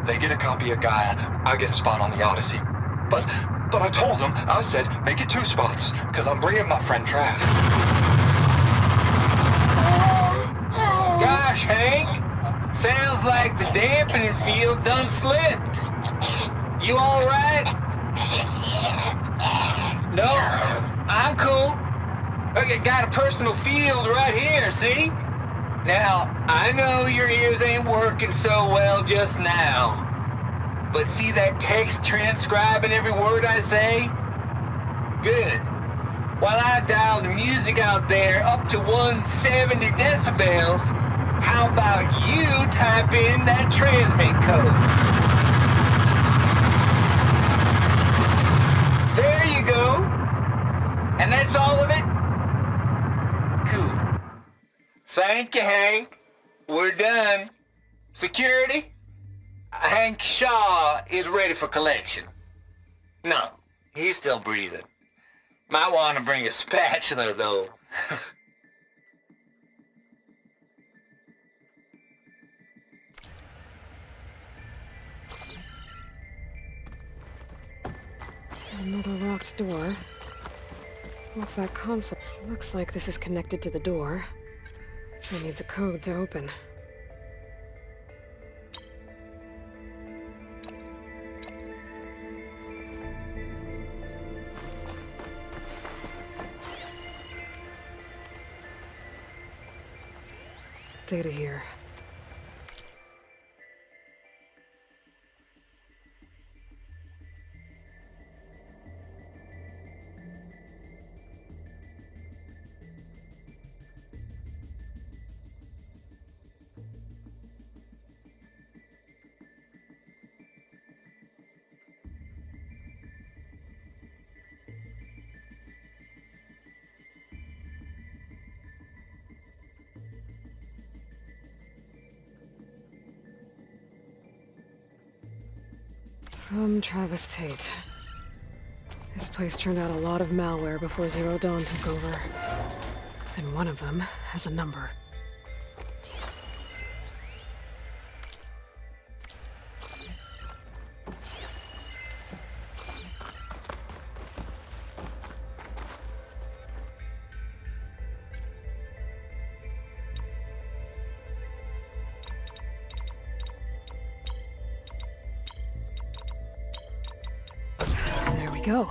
They get a copy of Gaia, I get a spot on the Odyssey. But I told them, I said, make it 2 spots, because I'm bringing my friend Trav. Gosh, Hank! Sounds like the dampening field done slipped. You alright? No, I'm cool. I got a personal field right here, see? Now, I know your ears ain't working so well just now. But see that text transcribing every word I say? Good. While I dial the music out there up to 170 decibels, how about you type in that transmit code? There you go. And that's all of it? Cool. Thank you, Hank. We're done. Security? Hank Shaw is ready for collection. No, he's still breathing. Might want to bring a spatula, though. Another locked door. What's that console? Looks like this is connected to the door. It needs a code to open. Data here. From Travis Tate. This place turned out a lot of malware before Zero Dawn took over. And one of them has a number. There we go.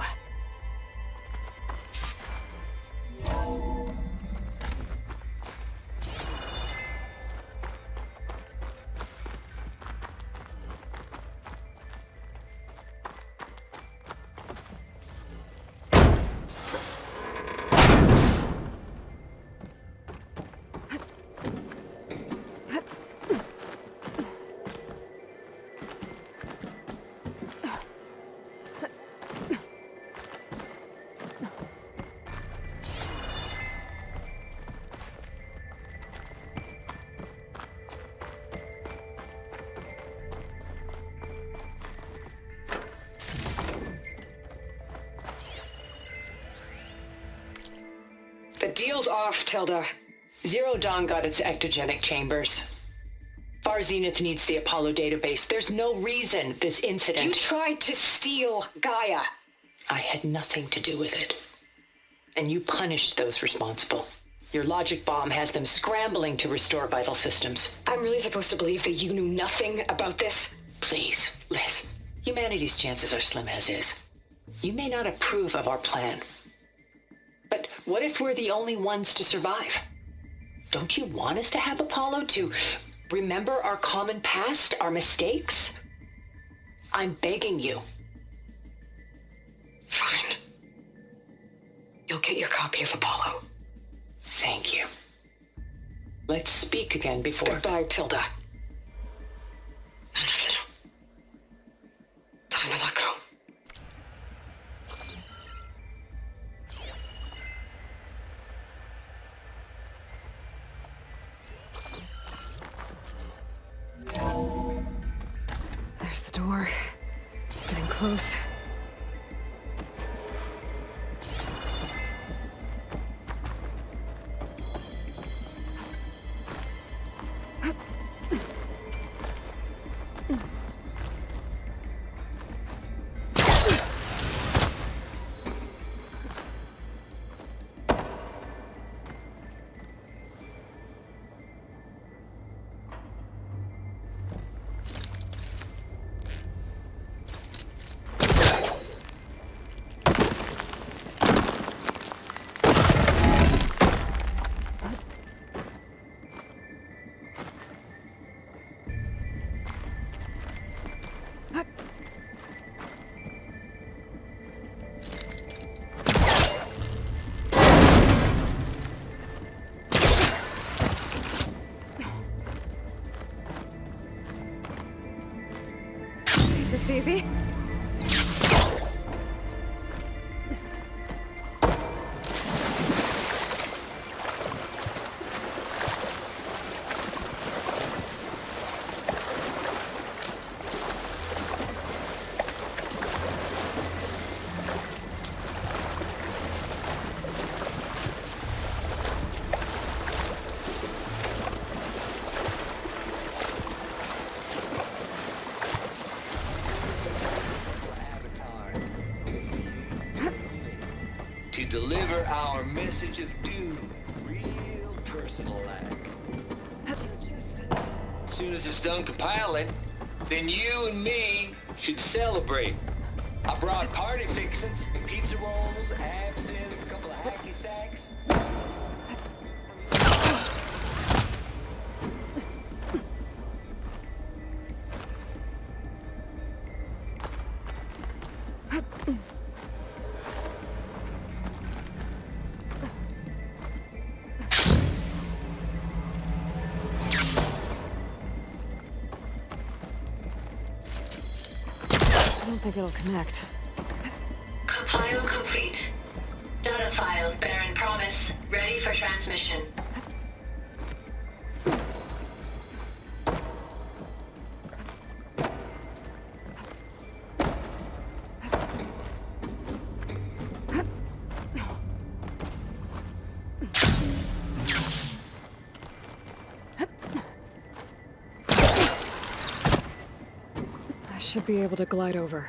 deal's off, Tilda. Zero Dawn got its ectogenic chambers. Far Zenith needs the Apollo database. There's no reason this incident... You tried to steal Gaia. I had nothing to do with it. And you punished those responsible. Your logic bomb has them scrambling to restore vital systems. I'm really supposed to believe that you knew nothing about this? Please, Liz. Humanity's chances are slim as is. You may not approve of our plan. But what if we're the only ones to survive? Don't you want us to have Apollo to remember our common past, our mistakes? I'm begging you. Fine. You'll get your copy of Apollo. Thank you. Let's speak again before... Goodbye, Tilda. Time to let go. There's the door. Getting close. Is this easy? To deliver our message of doom, real personal like. As soon as it's done compiling, then you and me should celebrate. I brought party fixings, pizza rolls, absinthe, a couple of hacky sacks. I don't think it'll connect. Compile complete. Data file, Baron Promise, ready for transmission. I should be able to glide over.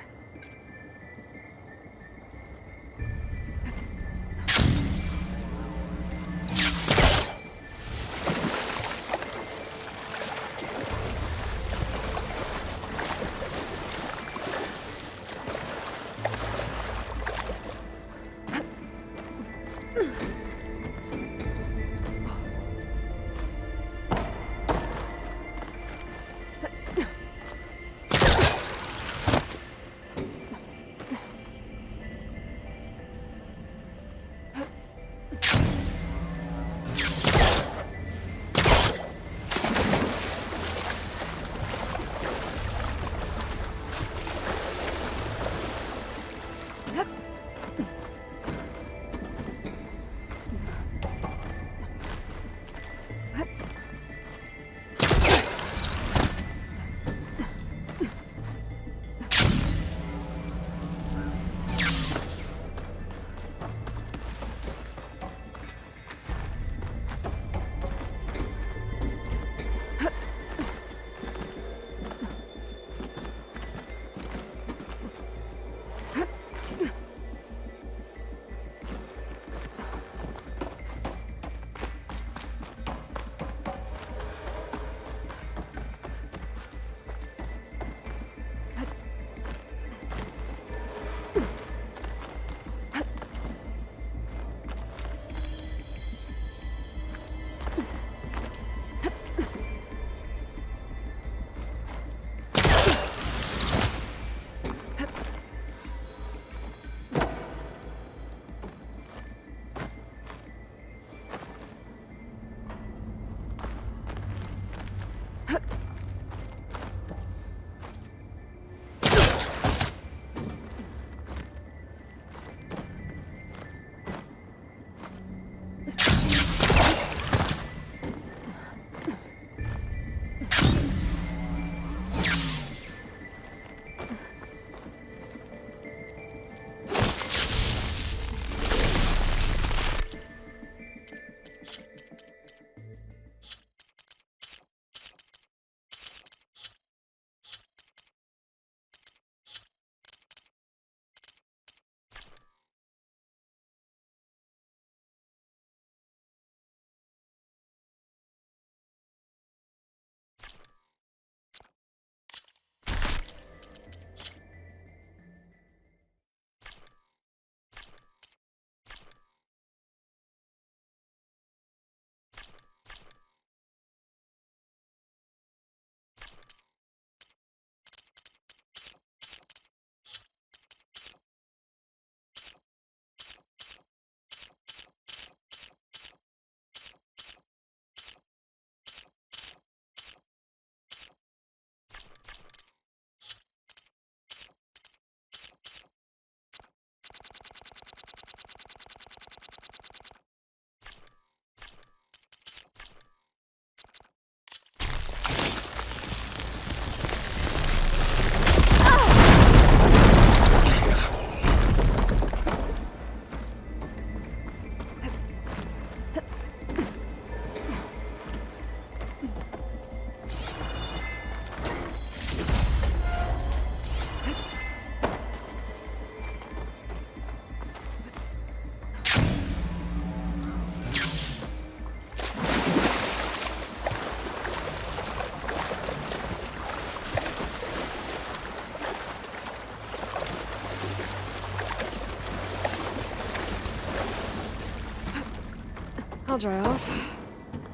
I'll dry off.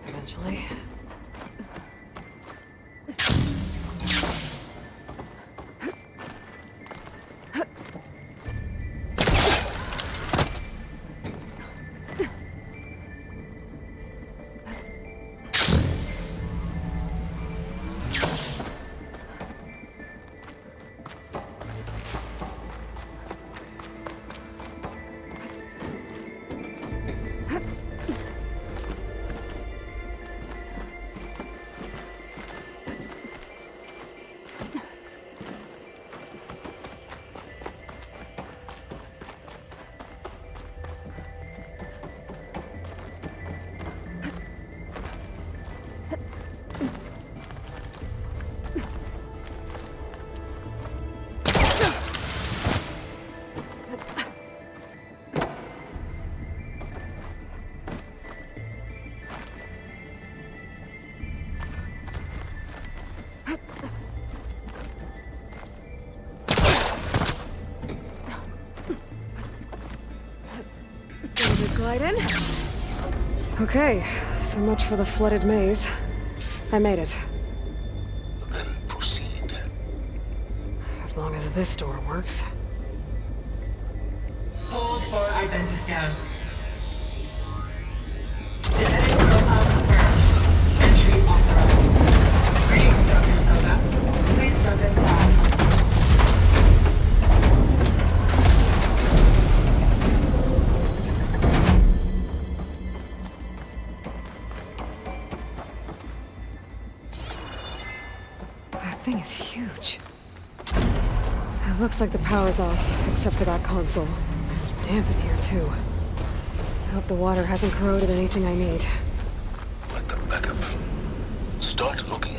Eventually. Glide in. Okay, so much for the flooded maze. I made it. Then proceed. As long as this door works. Hold for identiscan. Genetic profile confirmed. Entry authorized. Greetings, Dr. Soda. Please step inside. Thing is huge. It looks like the power's off, except for that console. It's damp in here, too. I hope the water hasn't corroded anything I need. Like the backup. Start looking.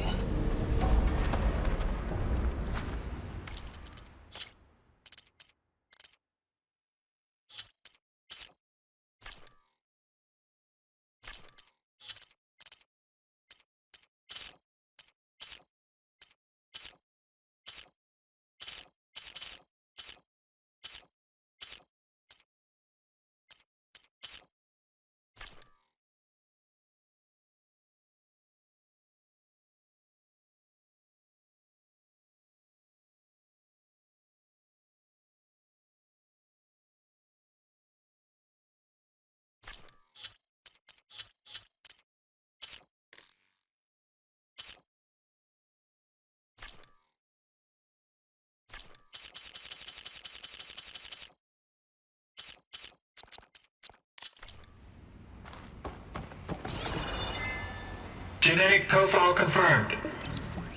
Genetic profile confirmed.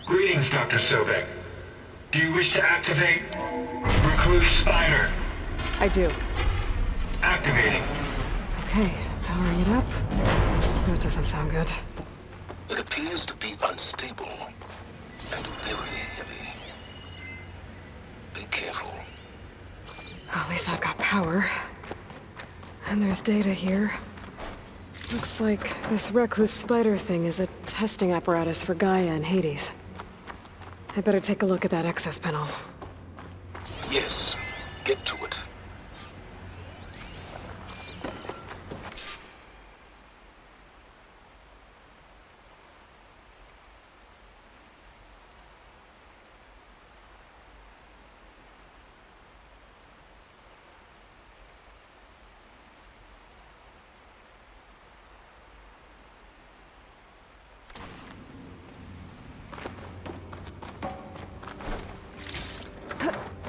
Greetings, Dr. Sobek. Do you wish to activate Recluse Spider? I do. Activating. Okay, powering it up. That doesn't sound good. It appears to be unstable and very heavy. Be careful. At least I've got power. And there's data here. Looks like this recluse spider thing is a testing apparatus for Gaia and Hades. I better take a look at that access panel. Yes, get to it.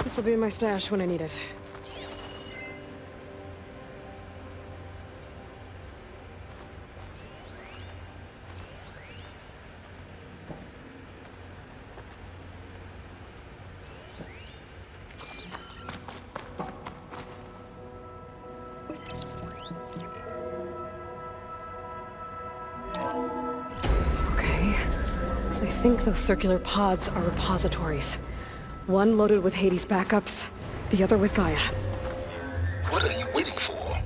This'll be in my stash when I need it. Okay. I think those circular pods are repositories. One loaded with Hades backups, the other with Gaia. What are you waiting for?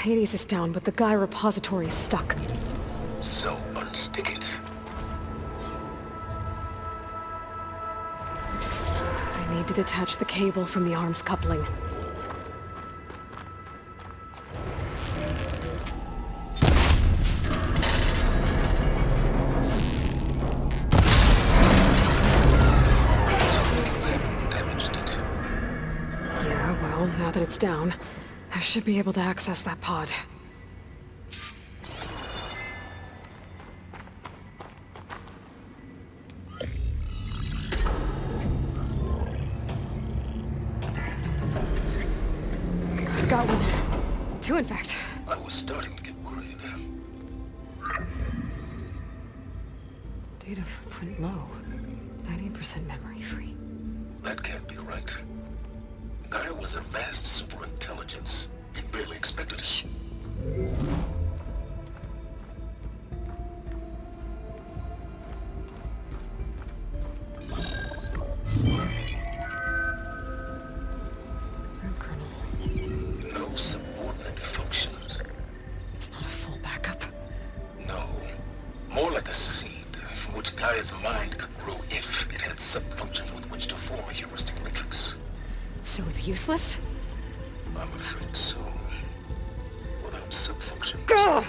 Hades is down, but the Gaia repository is stuck. So unstick it. I need to detach the cable from the arms coupling. it's down, I should be able to access that pod. Got one. Two, in fact. I was starting to get worried. Data footprint low. 90% memory free. That can't be right. Gaia was a vast superintelligence. He barely expected it. Shh. No subordinate functions. It's not a full backup. No. More like a seed from which Gaia's mind could grow if it had sub-functions with which to form a heuristic matrix. So it's useless? I'm afraid so. Without sub-function. Ugh!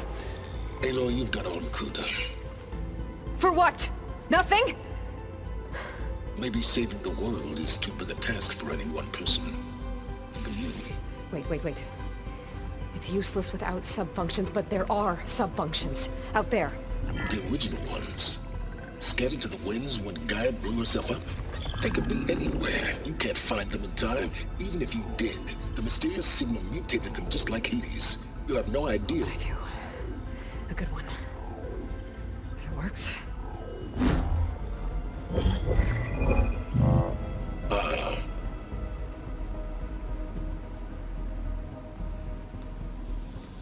Aloy, you've done all you could. For what? Nothing? Maybe saving the world is too big a task for any one person. Even you. Wait. It's useless without sub-functions, but there are sub-functions out there. The original ones. Scattered to the winds when Gaia blew herself up? They could be anywhere. You can't find them in time. Even if you did, the mysterious signal mutated them just like Hades. You'll have no idea. I do. A good one. If it works.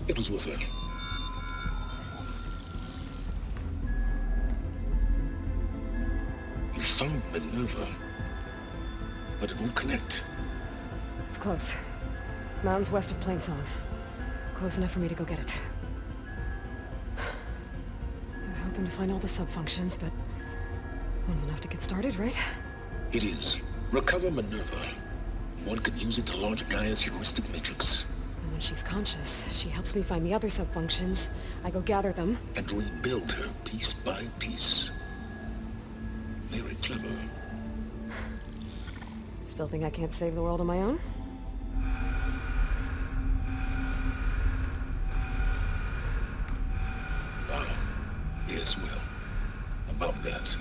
It was with her. You found Minerva, but it won't connect. It's close. Mountains west of Plainzone. Close enough for me to go get it. I was hoping to find all the sub-functions, but one's enough to get started, right? It is. Recover Minerva. One could use it to launch Gaia's heuristic matrix. And when she's conscious, she helps me find the other sub-functions. I go gather them. And rebuild her piece by piece. Very clever. Still think I can't save the world on my own? Yes, well. About that.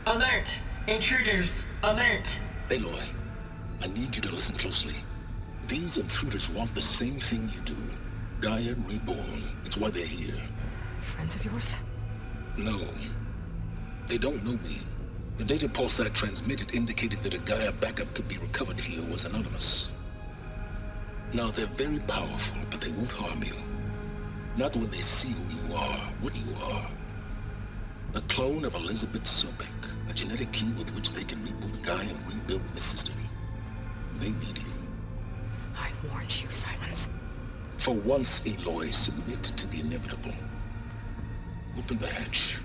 Alert! Intruders! Alert! Aloy, I need you to listen closely. These intruders want the same thing you do. Gaia reborn. It's why they're here. Friends of yours? No. They don't know me. The data pulse I transmitted indicated that a Gaia backup could be recovered here was anonymous. Now, they're very powerful, but they won't harm you. Not when they see who you are, what you are. A clone of Elizabeth Sobek, a genetic key with which they can reboot Gaia and rebuild the system. They need you. I warned you, Silence. For once, Aloy, submit to the inevitable. Open the hatch.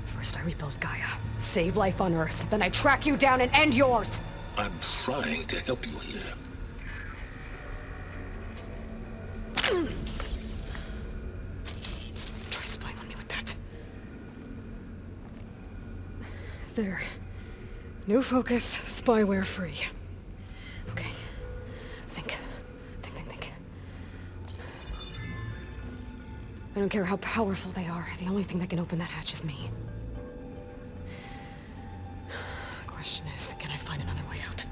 First I rebuild Gaia, save life on Earth, then I track you down and end yours! I'm trying to help you here. Try spying on me with that. There. New focus, spyware free. Okay. Think. I don't care how powerful they are. The only thing that can open that hatch is me. Question is, can I find another way out?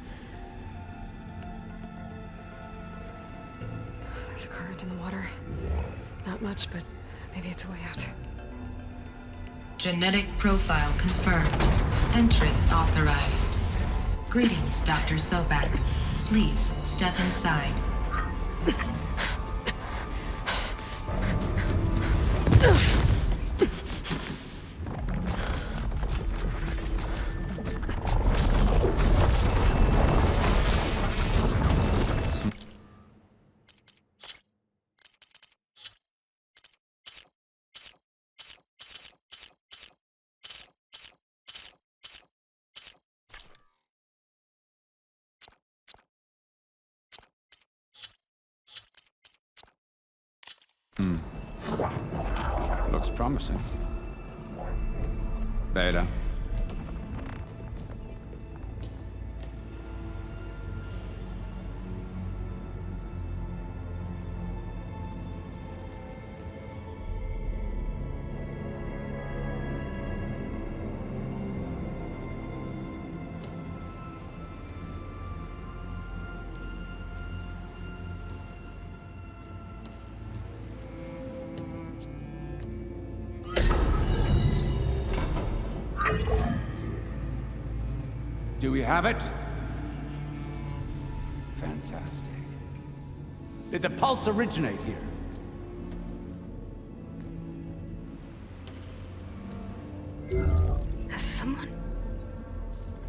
There's a current in the water. Not much, but maybe it's a way out. Genetic profile confirmed. Entry authorized. Greetings, Dr. Sobak. Please step inside. Looks promising. Beta. Do we have it? Fantastic. Did the pulse originate here? Has someone...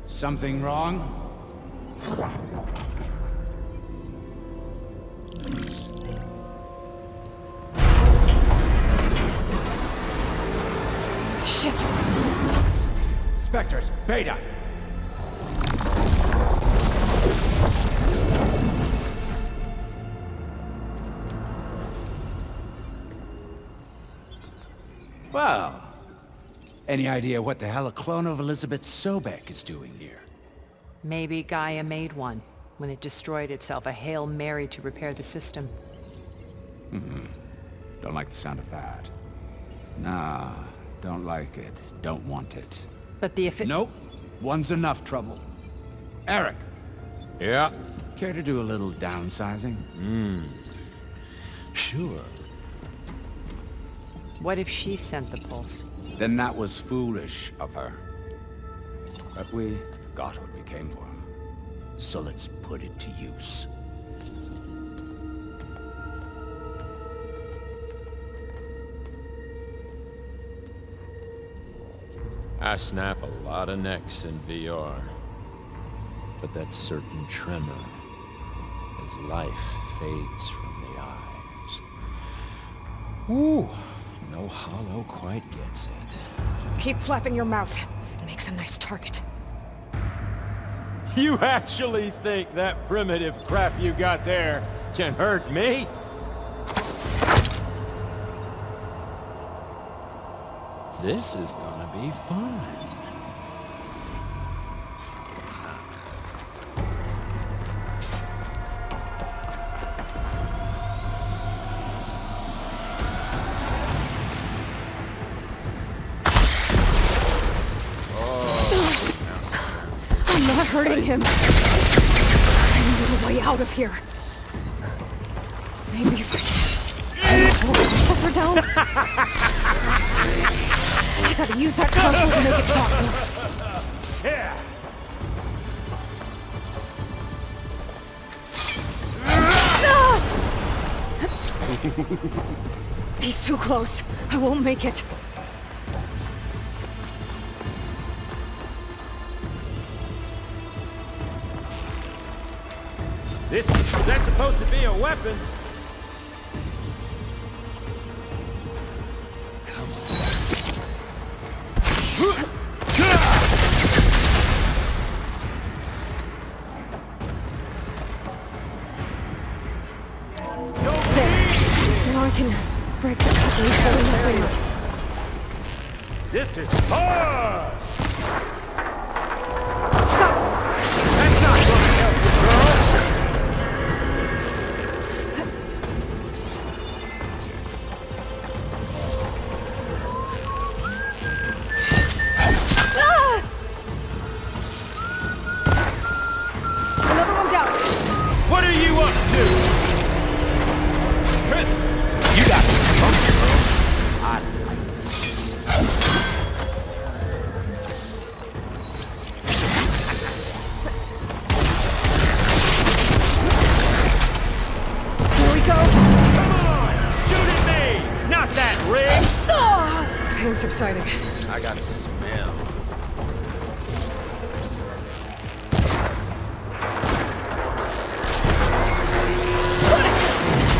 Something wrong? Shit! Spectres, Beta! Well, any idea what the hell a clone of Elizabeth Sobek is doing here? Maybe Gaia made one when it destroyed itself, a Hail Mary to repair the system. Don't like the sound of that. Nah, don't like it. Don't want it. But the Nope. One's enough trouble. Eric. Yeah? Care to do a little downsizing? Sure. What if she sent the pulse? Then that was foolish of her. But we got what we came for. So let's put it to use. I snap a lot of necks in VR. But that certain tremor as life fades from the eyes. Ooh, no hollow quite gets it. Keep flapping your mouth. It makes a nice target. You actually think that primitive crap you got there can hurt me? This is gonna be fun. I'm not hurting him. I need a way out of here. Maybe if I can pull the processor down. I gotta use that console to make it talk more. Yeah. He's too close. I won't make it. That's supposed to be a weapon. Now I can break the coupling so nothing. This is fun! That's not gonna help you, girl! Another one down. What are you up to? You got it. Here we go. Come on! Shoot at me! Not that rig! Pain subsiding. I got a smell.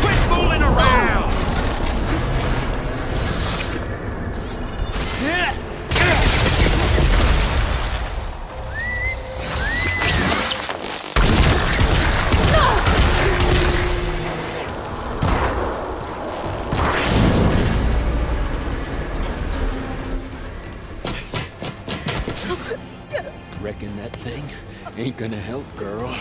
Quit fooling around! Reckon that thing ain't gonna help, girl.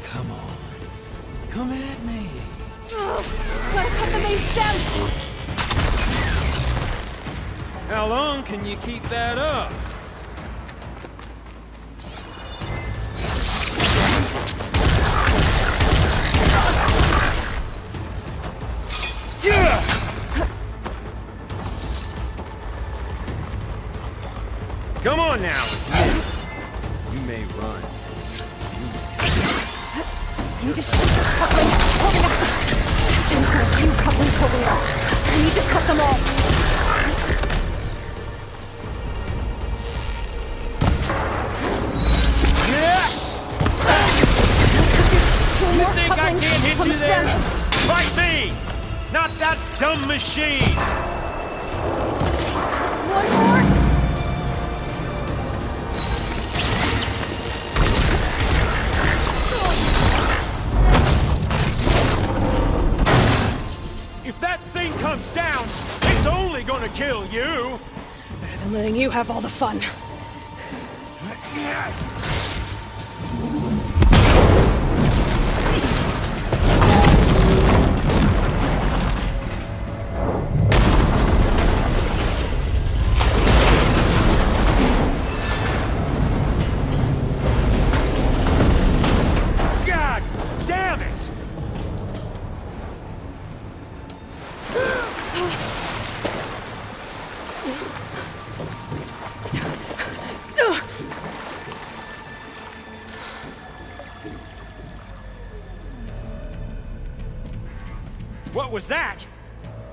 Come on. Come at me. Gotta cut the main stem. How long can you keep that up? on now, admit it. You may run. I need to shoot this coupling holding us. Stand for a few couplings holding us. I need to cut them all. You think I can't hit you there? Fight me! Not that dumb machine! Just one more. If that thing comes down, it's only gonna kill you! Better than letting you have all the fun. God damn it! What was that?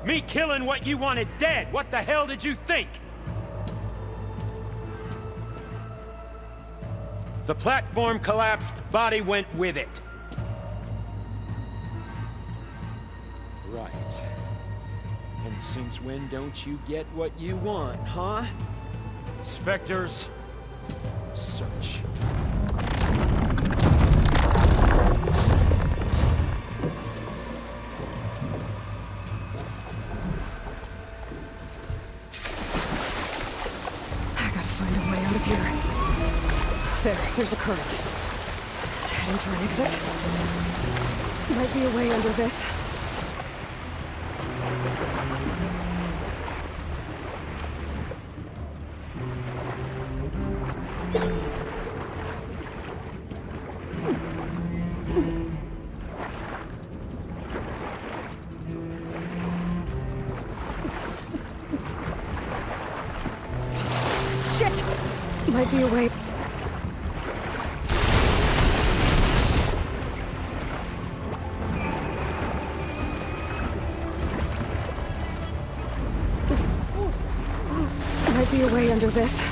Me killing what you wanted dead. What the hell did you think? The platform collapsed, body went with it. Right. And since when don't you get what you want, huh? Spectres, search. There's a current. It's heading for an exit. Might be a way under this. Shit! Might be a way. Might be a way under this.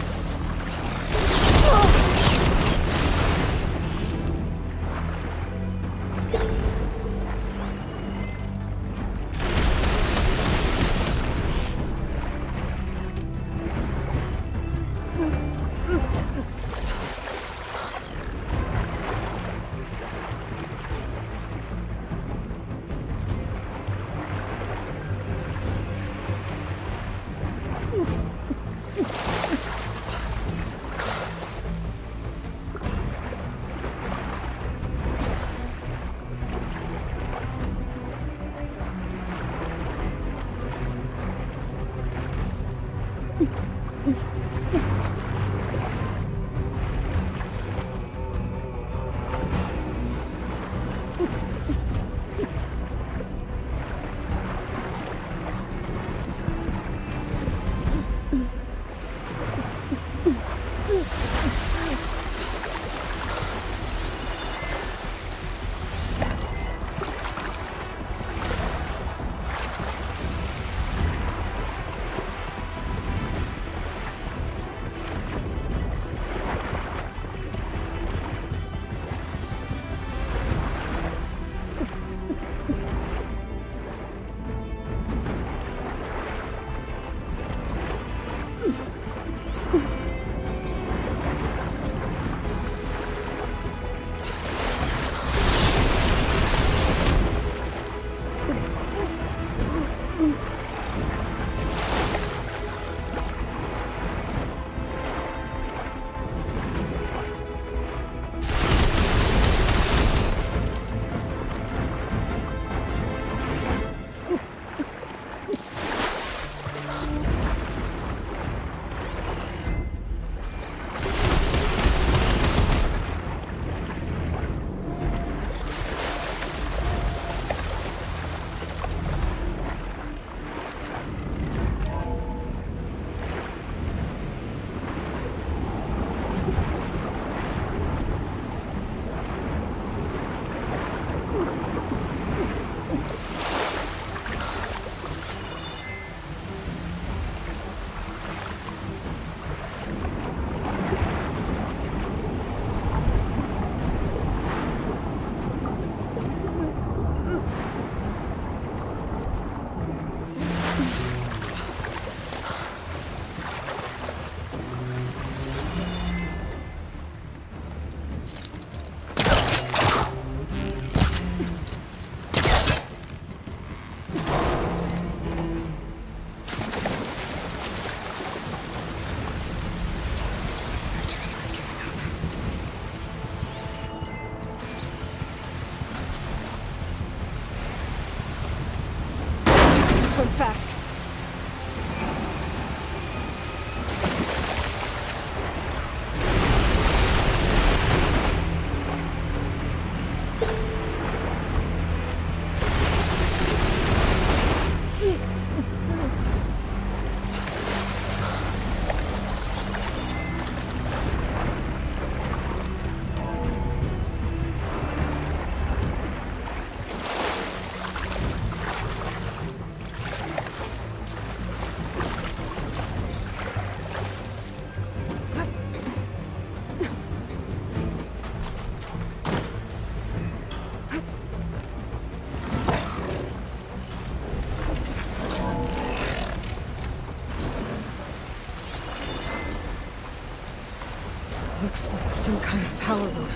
Going fast. Looks like some kind of power loop.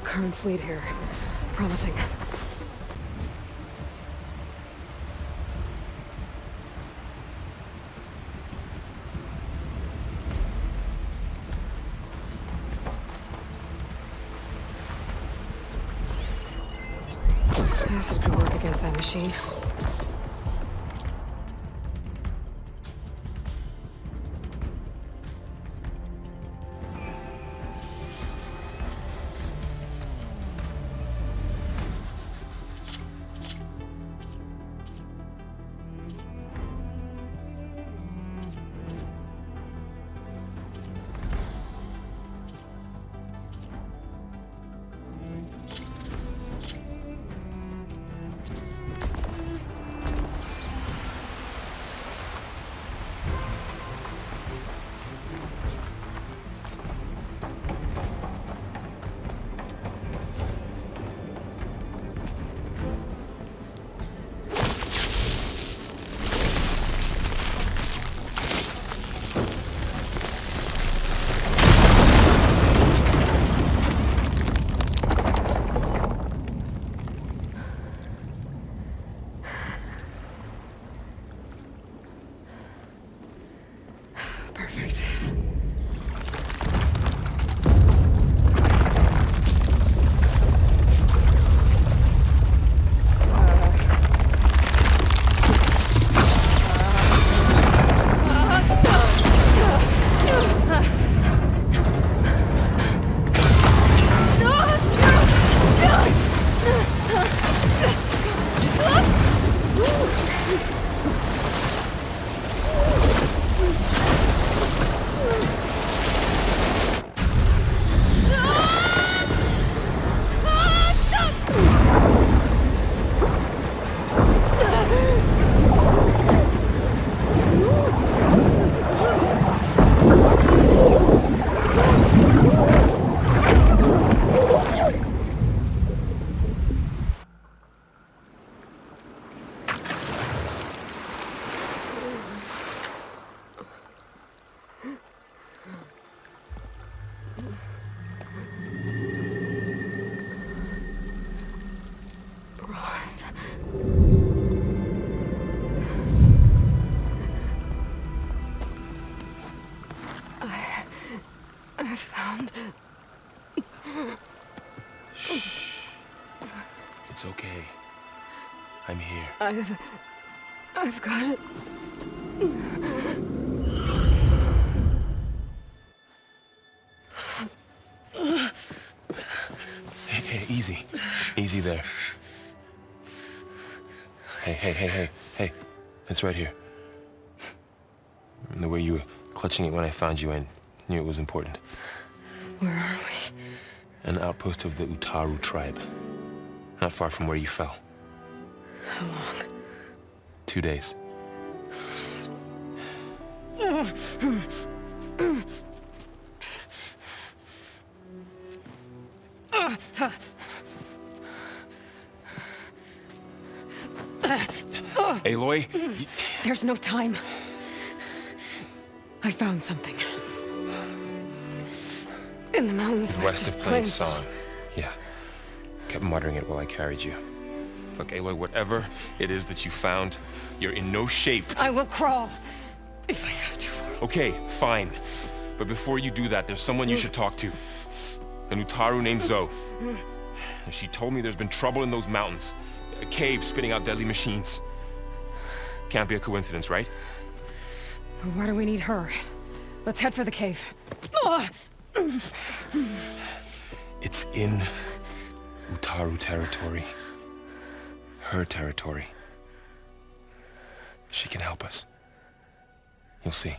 Currents lead here. Promising. Acid could work against that machine. Perfect. I found... Shh. It's okay. I'm here. I've got it. Hey, easy. Easy there. Hey. It's right here. The way you were clutching it when I found you, I knew it was important. Where are we? An outpost of the Utaru tribe. Not far from where you fell. How long? 2 days. Aloy? There's no time. I found something. In the mountains west of Plain Song. Yeah. Kept muttering it while I carried you. Look, Aloy, whatever it is that you found, you're in no shape. I will crawl, if I have to. Okay, fine. But before you do that, there's someone you should talk to. An Utaru named Zoe. She told me there's been trouble in those mountains. A cave spitting out deadly machines. Can't be a coincidence, right? Why do we need her? Let's head for the cave. Ugh! It's in Utaru territory. Her territory. She can help us. You'll see.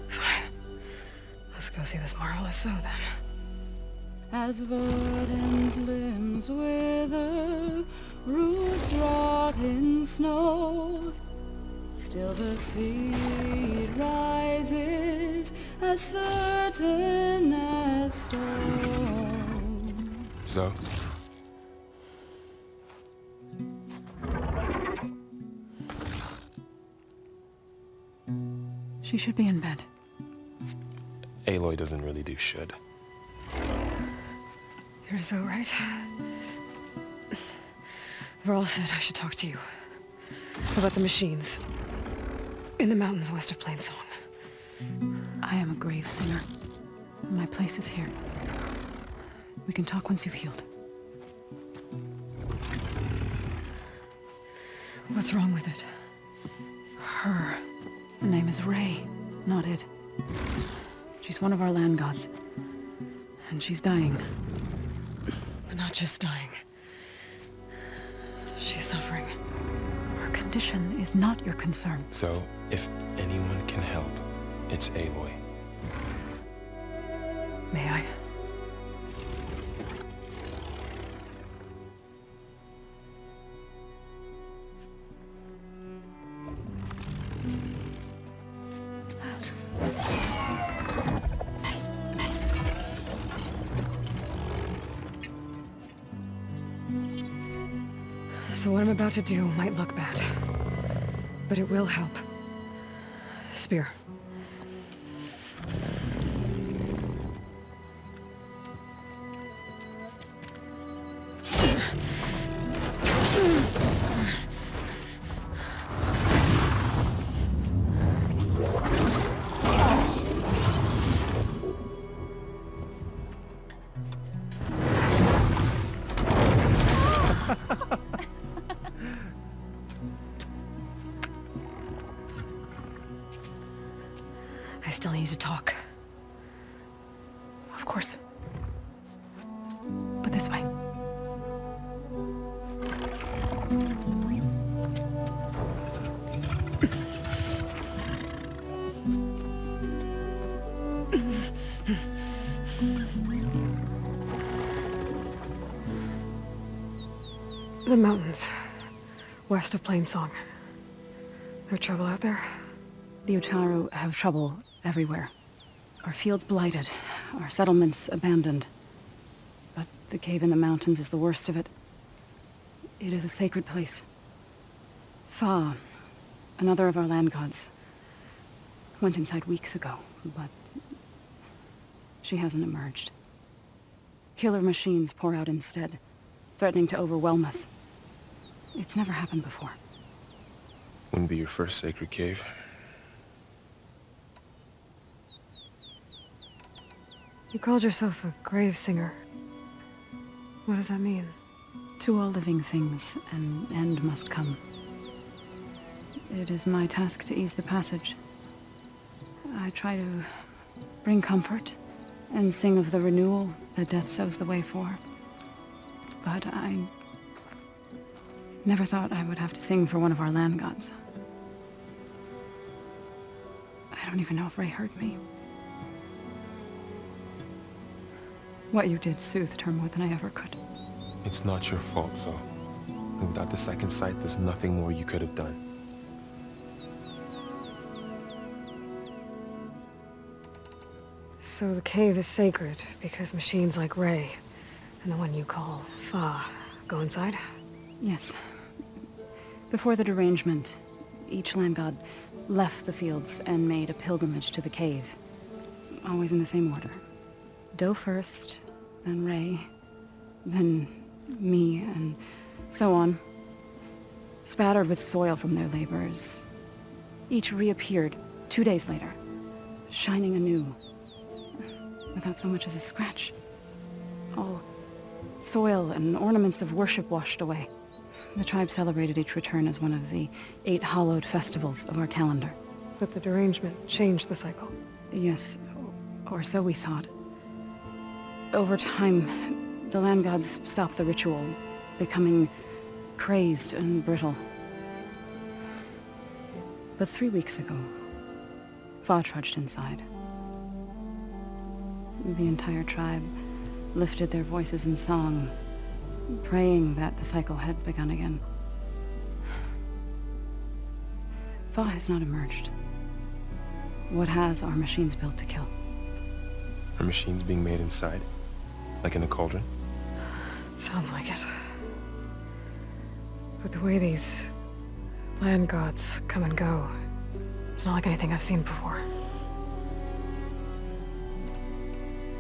Fine. Let's go see this marvelous show then. As verdant limbs wither, roots rot in snow, still the seed rises as certain as stone. So? She should be in bed. Aloy doesn't really do should. You're so right. Varl said I should talk to you about the machines in the mountains west of Plainsong. I am a grave singer. My place is here. We can talk once you've healed. What's wrong with it? Her name is Ray, not it. She's one of our land gods. And she's dying. But not just dying. She's suffering. Her condition is not your concern. So, if anyone can help, it's Aloy. May I? So what I'm about to do might look bad, but it will help. Spear. I still need to talk. Of course. But this way. The mountains, west of Plainsong. There trouble out there? The Utaru have trouble everywhere. Our fields blighted, our settlements abandoned. But the cave in the mountains is the worst of it. It is a sacred place. Fa, another of our land gods, went inside weeks ago, but she hasn't emerged. Killer machines pour out instead, threatening to overwhelm us. It's never happened before. Wouldn't be your first sacred cave. You called yourself a grave singer. What does that mean? To all living things, an end must come. It is my task to ease the passage. I try to bring comfort and sing of the renewal that death sows the way for. But I never thought I would have to sing for one of our land gods. I don't even know if Ray heard me. What you did soothed her more than I ever could. It's not your fault, so without the second sight, there's nothing more you could have done. So the cave is sacred because machines like Ray and the one you call Fa go inside? Yes. Before the derangement, each land god left the fields and made a pilgrimage to the cave. Always in the same order. Do first, then Ray, then me, and so on. Spattered with soil from their labors. Each reappeared 2 days later, shining anew, without so much as a scratch. All Soil and ornaments of worship washed away. The tribe celebrated each return as one of the 8 hallowed festivals of our calendar. But the derangement changed the cycle. Yes, or so we thought. Over time, the land gods stopped the ritual, becoming crazed and brittle. But 3 weeks ago, Fa trudged inside. The entire tribe lifted their voices in song, praying that the cycle had begun again. Fa has not emerged. What has are machines built to kill. Are machines being made inside? Like in a cauldron? Sounds like it. But the way these land gods come and go, it's not like anything I've seen before.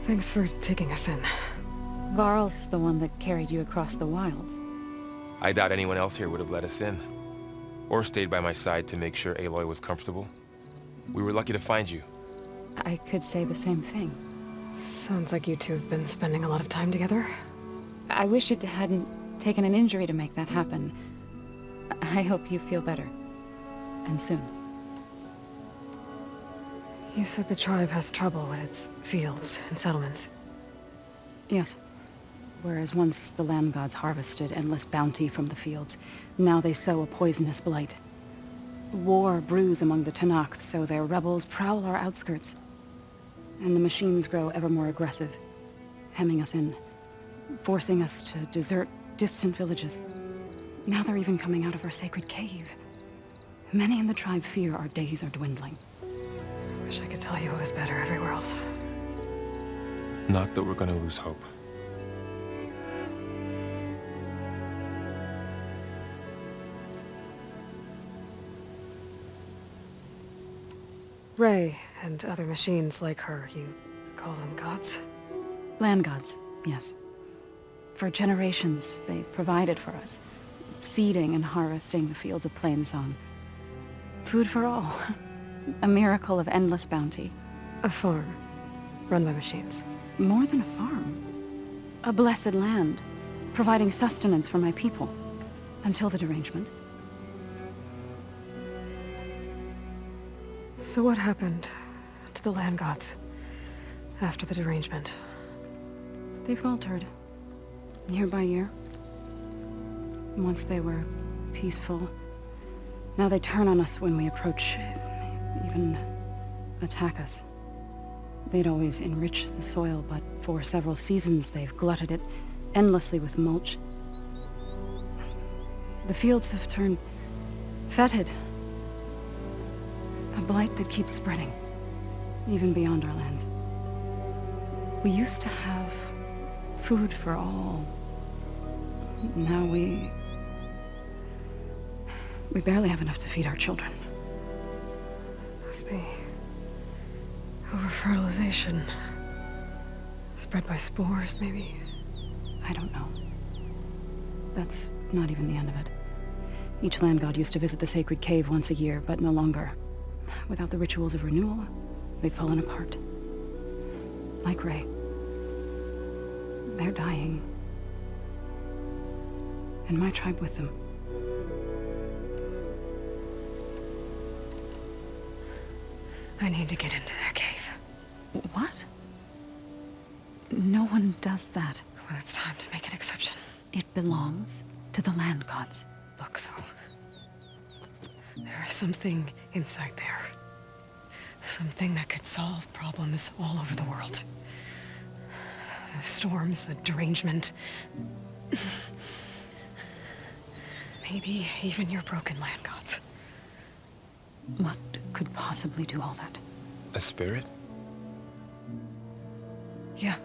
Thanks for taking us in. Varl's the one that carried you across the wilds. I doubt anyone else here would have let us in. Or stayed by my side to make sure Aloy was comfortable. We were lucky to find you. I could say the same thing. Sounds like you two have been spending a lot of time together. I wish it hadn't taken an injury to make that happen. I hope you feel better. And soon. You said the tribe has trouble with its fields and settlements. Yes. Whereas once the land gods harvested endless bounty from the fields, now they sow a poisonous blight. War brews among the Tenakth, so their rebels prowl our outskirts. And the machines grow ever more aggressive, hemming us in, forcing us to desert distant villages. Now they're even coming out of our sacred cave. Many in the tribe fear our days are dwindling. Wish I could tell you it was better everywhere else. Not that we're gonna lose hope. Ray and other machines like her, you call them gods? Land gods, yes. For generations, they provided for us, seeding and harvesting the fields of Plainsong. Food for all. A miracle of endless bounty. A farm, run by machines. More than a farm. A blessed land, providing sustenance for my people. Until the derangement. So what happened to the land gods after the derangement? They faltered, year by year. Once they were peaceful, now they turn on us when we approach, even attack us. They'd always enriched the soil, but for several seasons they've glutted it endlessly with mulch. The fields have turned fetid. A blight that keeps spreading, even beyond our lands. We used to have food for all. Now we barely have enough to feed our children. Must be over-fertilization. Spread by spores, maybe? I don't know. That's not even the end of it. Each land god used to visit the sacred cave once a year, but no longer. Without the rituals of renewal, they've fallen apart. Like Ray. They're dying. And my tribe with them. I need to get into their cave. What? No one does that. Well, it's time to make an exception. It belongs to the land gods. Look, so... there is something inside there. Something that could solve problems all over the world. The storms, the derangement. Maybe even your broken land gods. What could possibly do all that? A spirit? Yeah.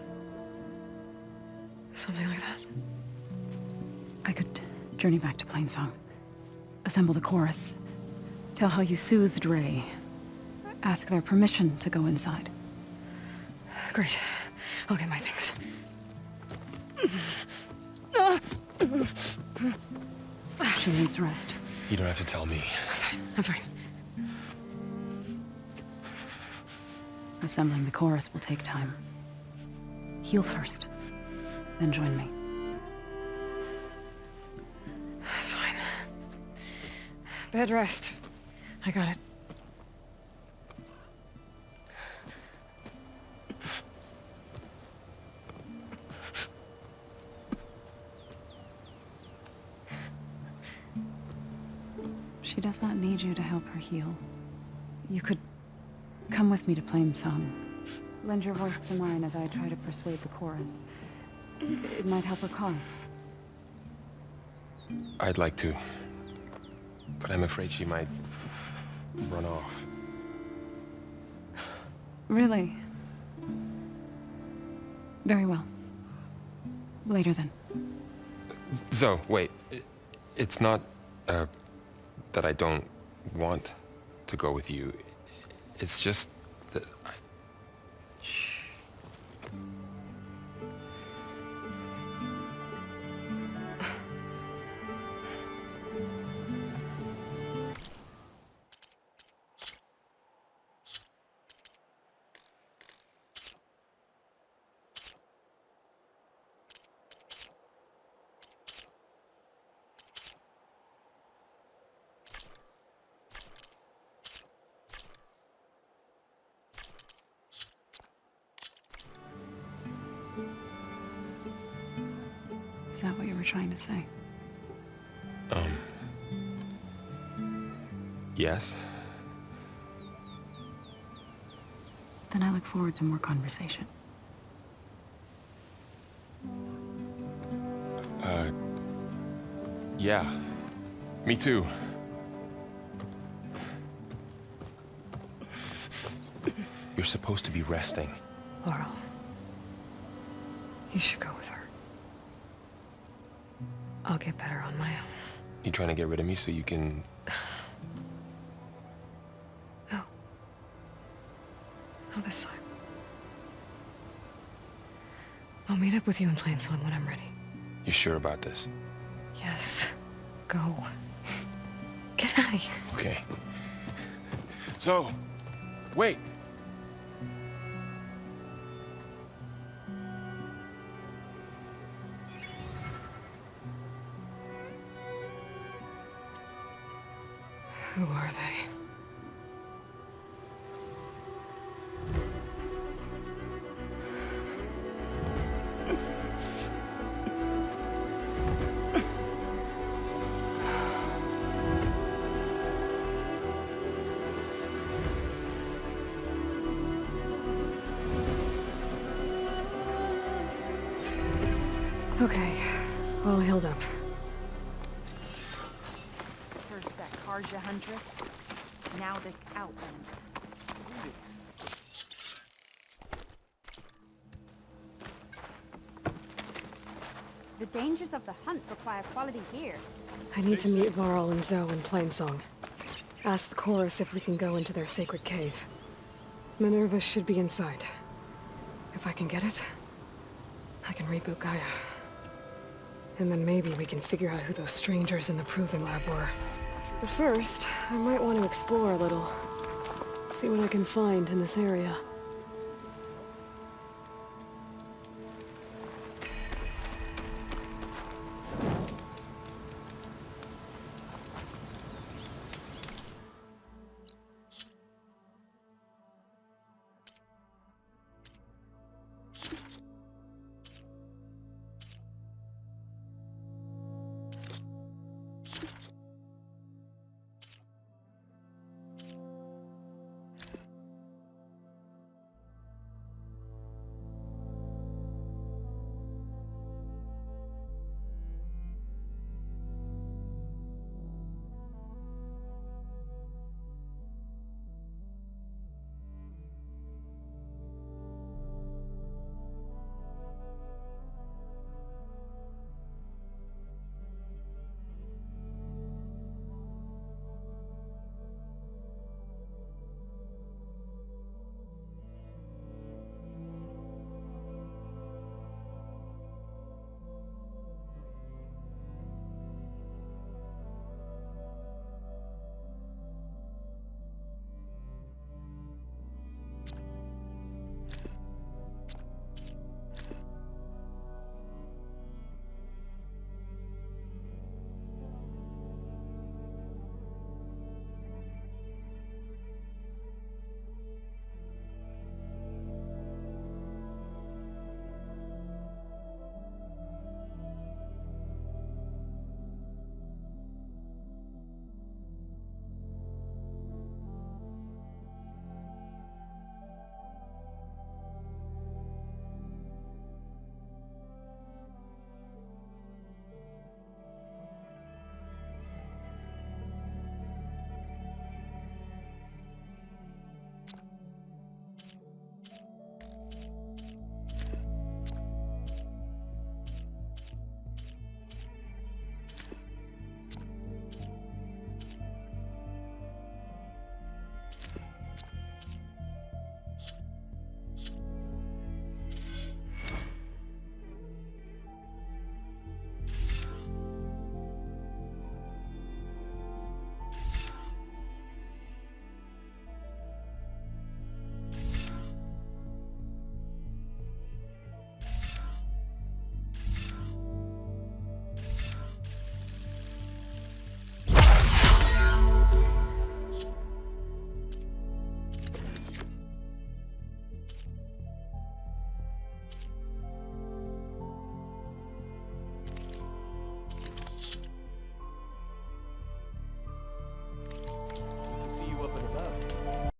Something like that. I could journey back to Plainsong. Assemble the chorus. Tell how you soothed Ray. Ask their permission to go inside. Great. I'll get my things. She needs rest. You don't have to tell me. I'm fine. Assembling the chorus will take time. Heal first, then join me. Bed rest. I got it. She does not need you to help her heal. You could come with me to Plainsong. Lend your voice to mine as I try to persuade the chorus. It might help her cause. I'd like to, but I'm afraid she might run off. Really? Very well. Later then. Zoe, wait. It's not, that I don't want to go with you. It's just that I... Is that what you were trying to say? Yes? Then I look forward to more conversation. Yeah. Me too. You're supposed to be resting. Laurel, you should go with her. I'll get better on my own. You trying to get rid of me so you can... No. Not this time. I'll meet up with you in Plainsong when I'm ready. You sure about this? Yes. Go. Get out of here. Okay. So, wait. Who are they? Okay, all healed up. First that Karja Huntress, now this Outlander. The dangers of the hunt require quality gear. I need to meet Varl and Zoe in Plainsong. Ask the chorus if we can go into their sacred cave. Minerva should be inside. If I can get it, I can reboot Gaia. And then maybe we can figure out who those strangers in the proving lab were. But first, I might want to explore a little. See what I can find in this area.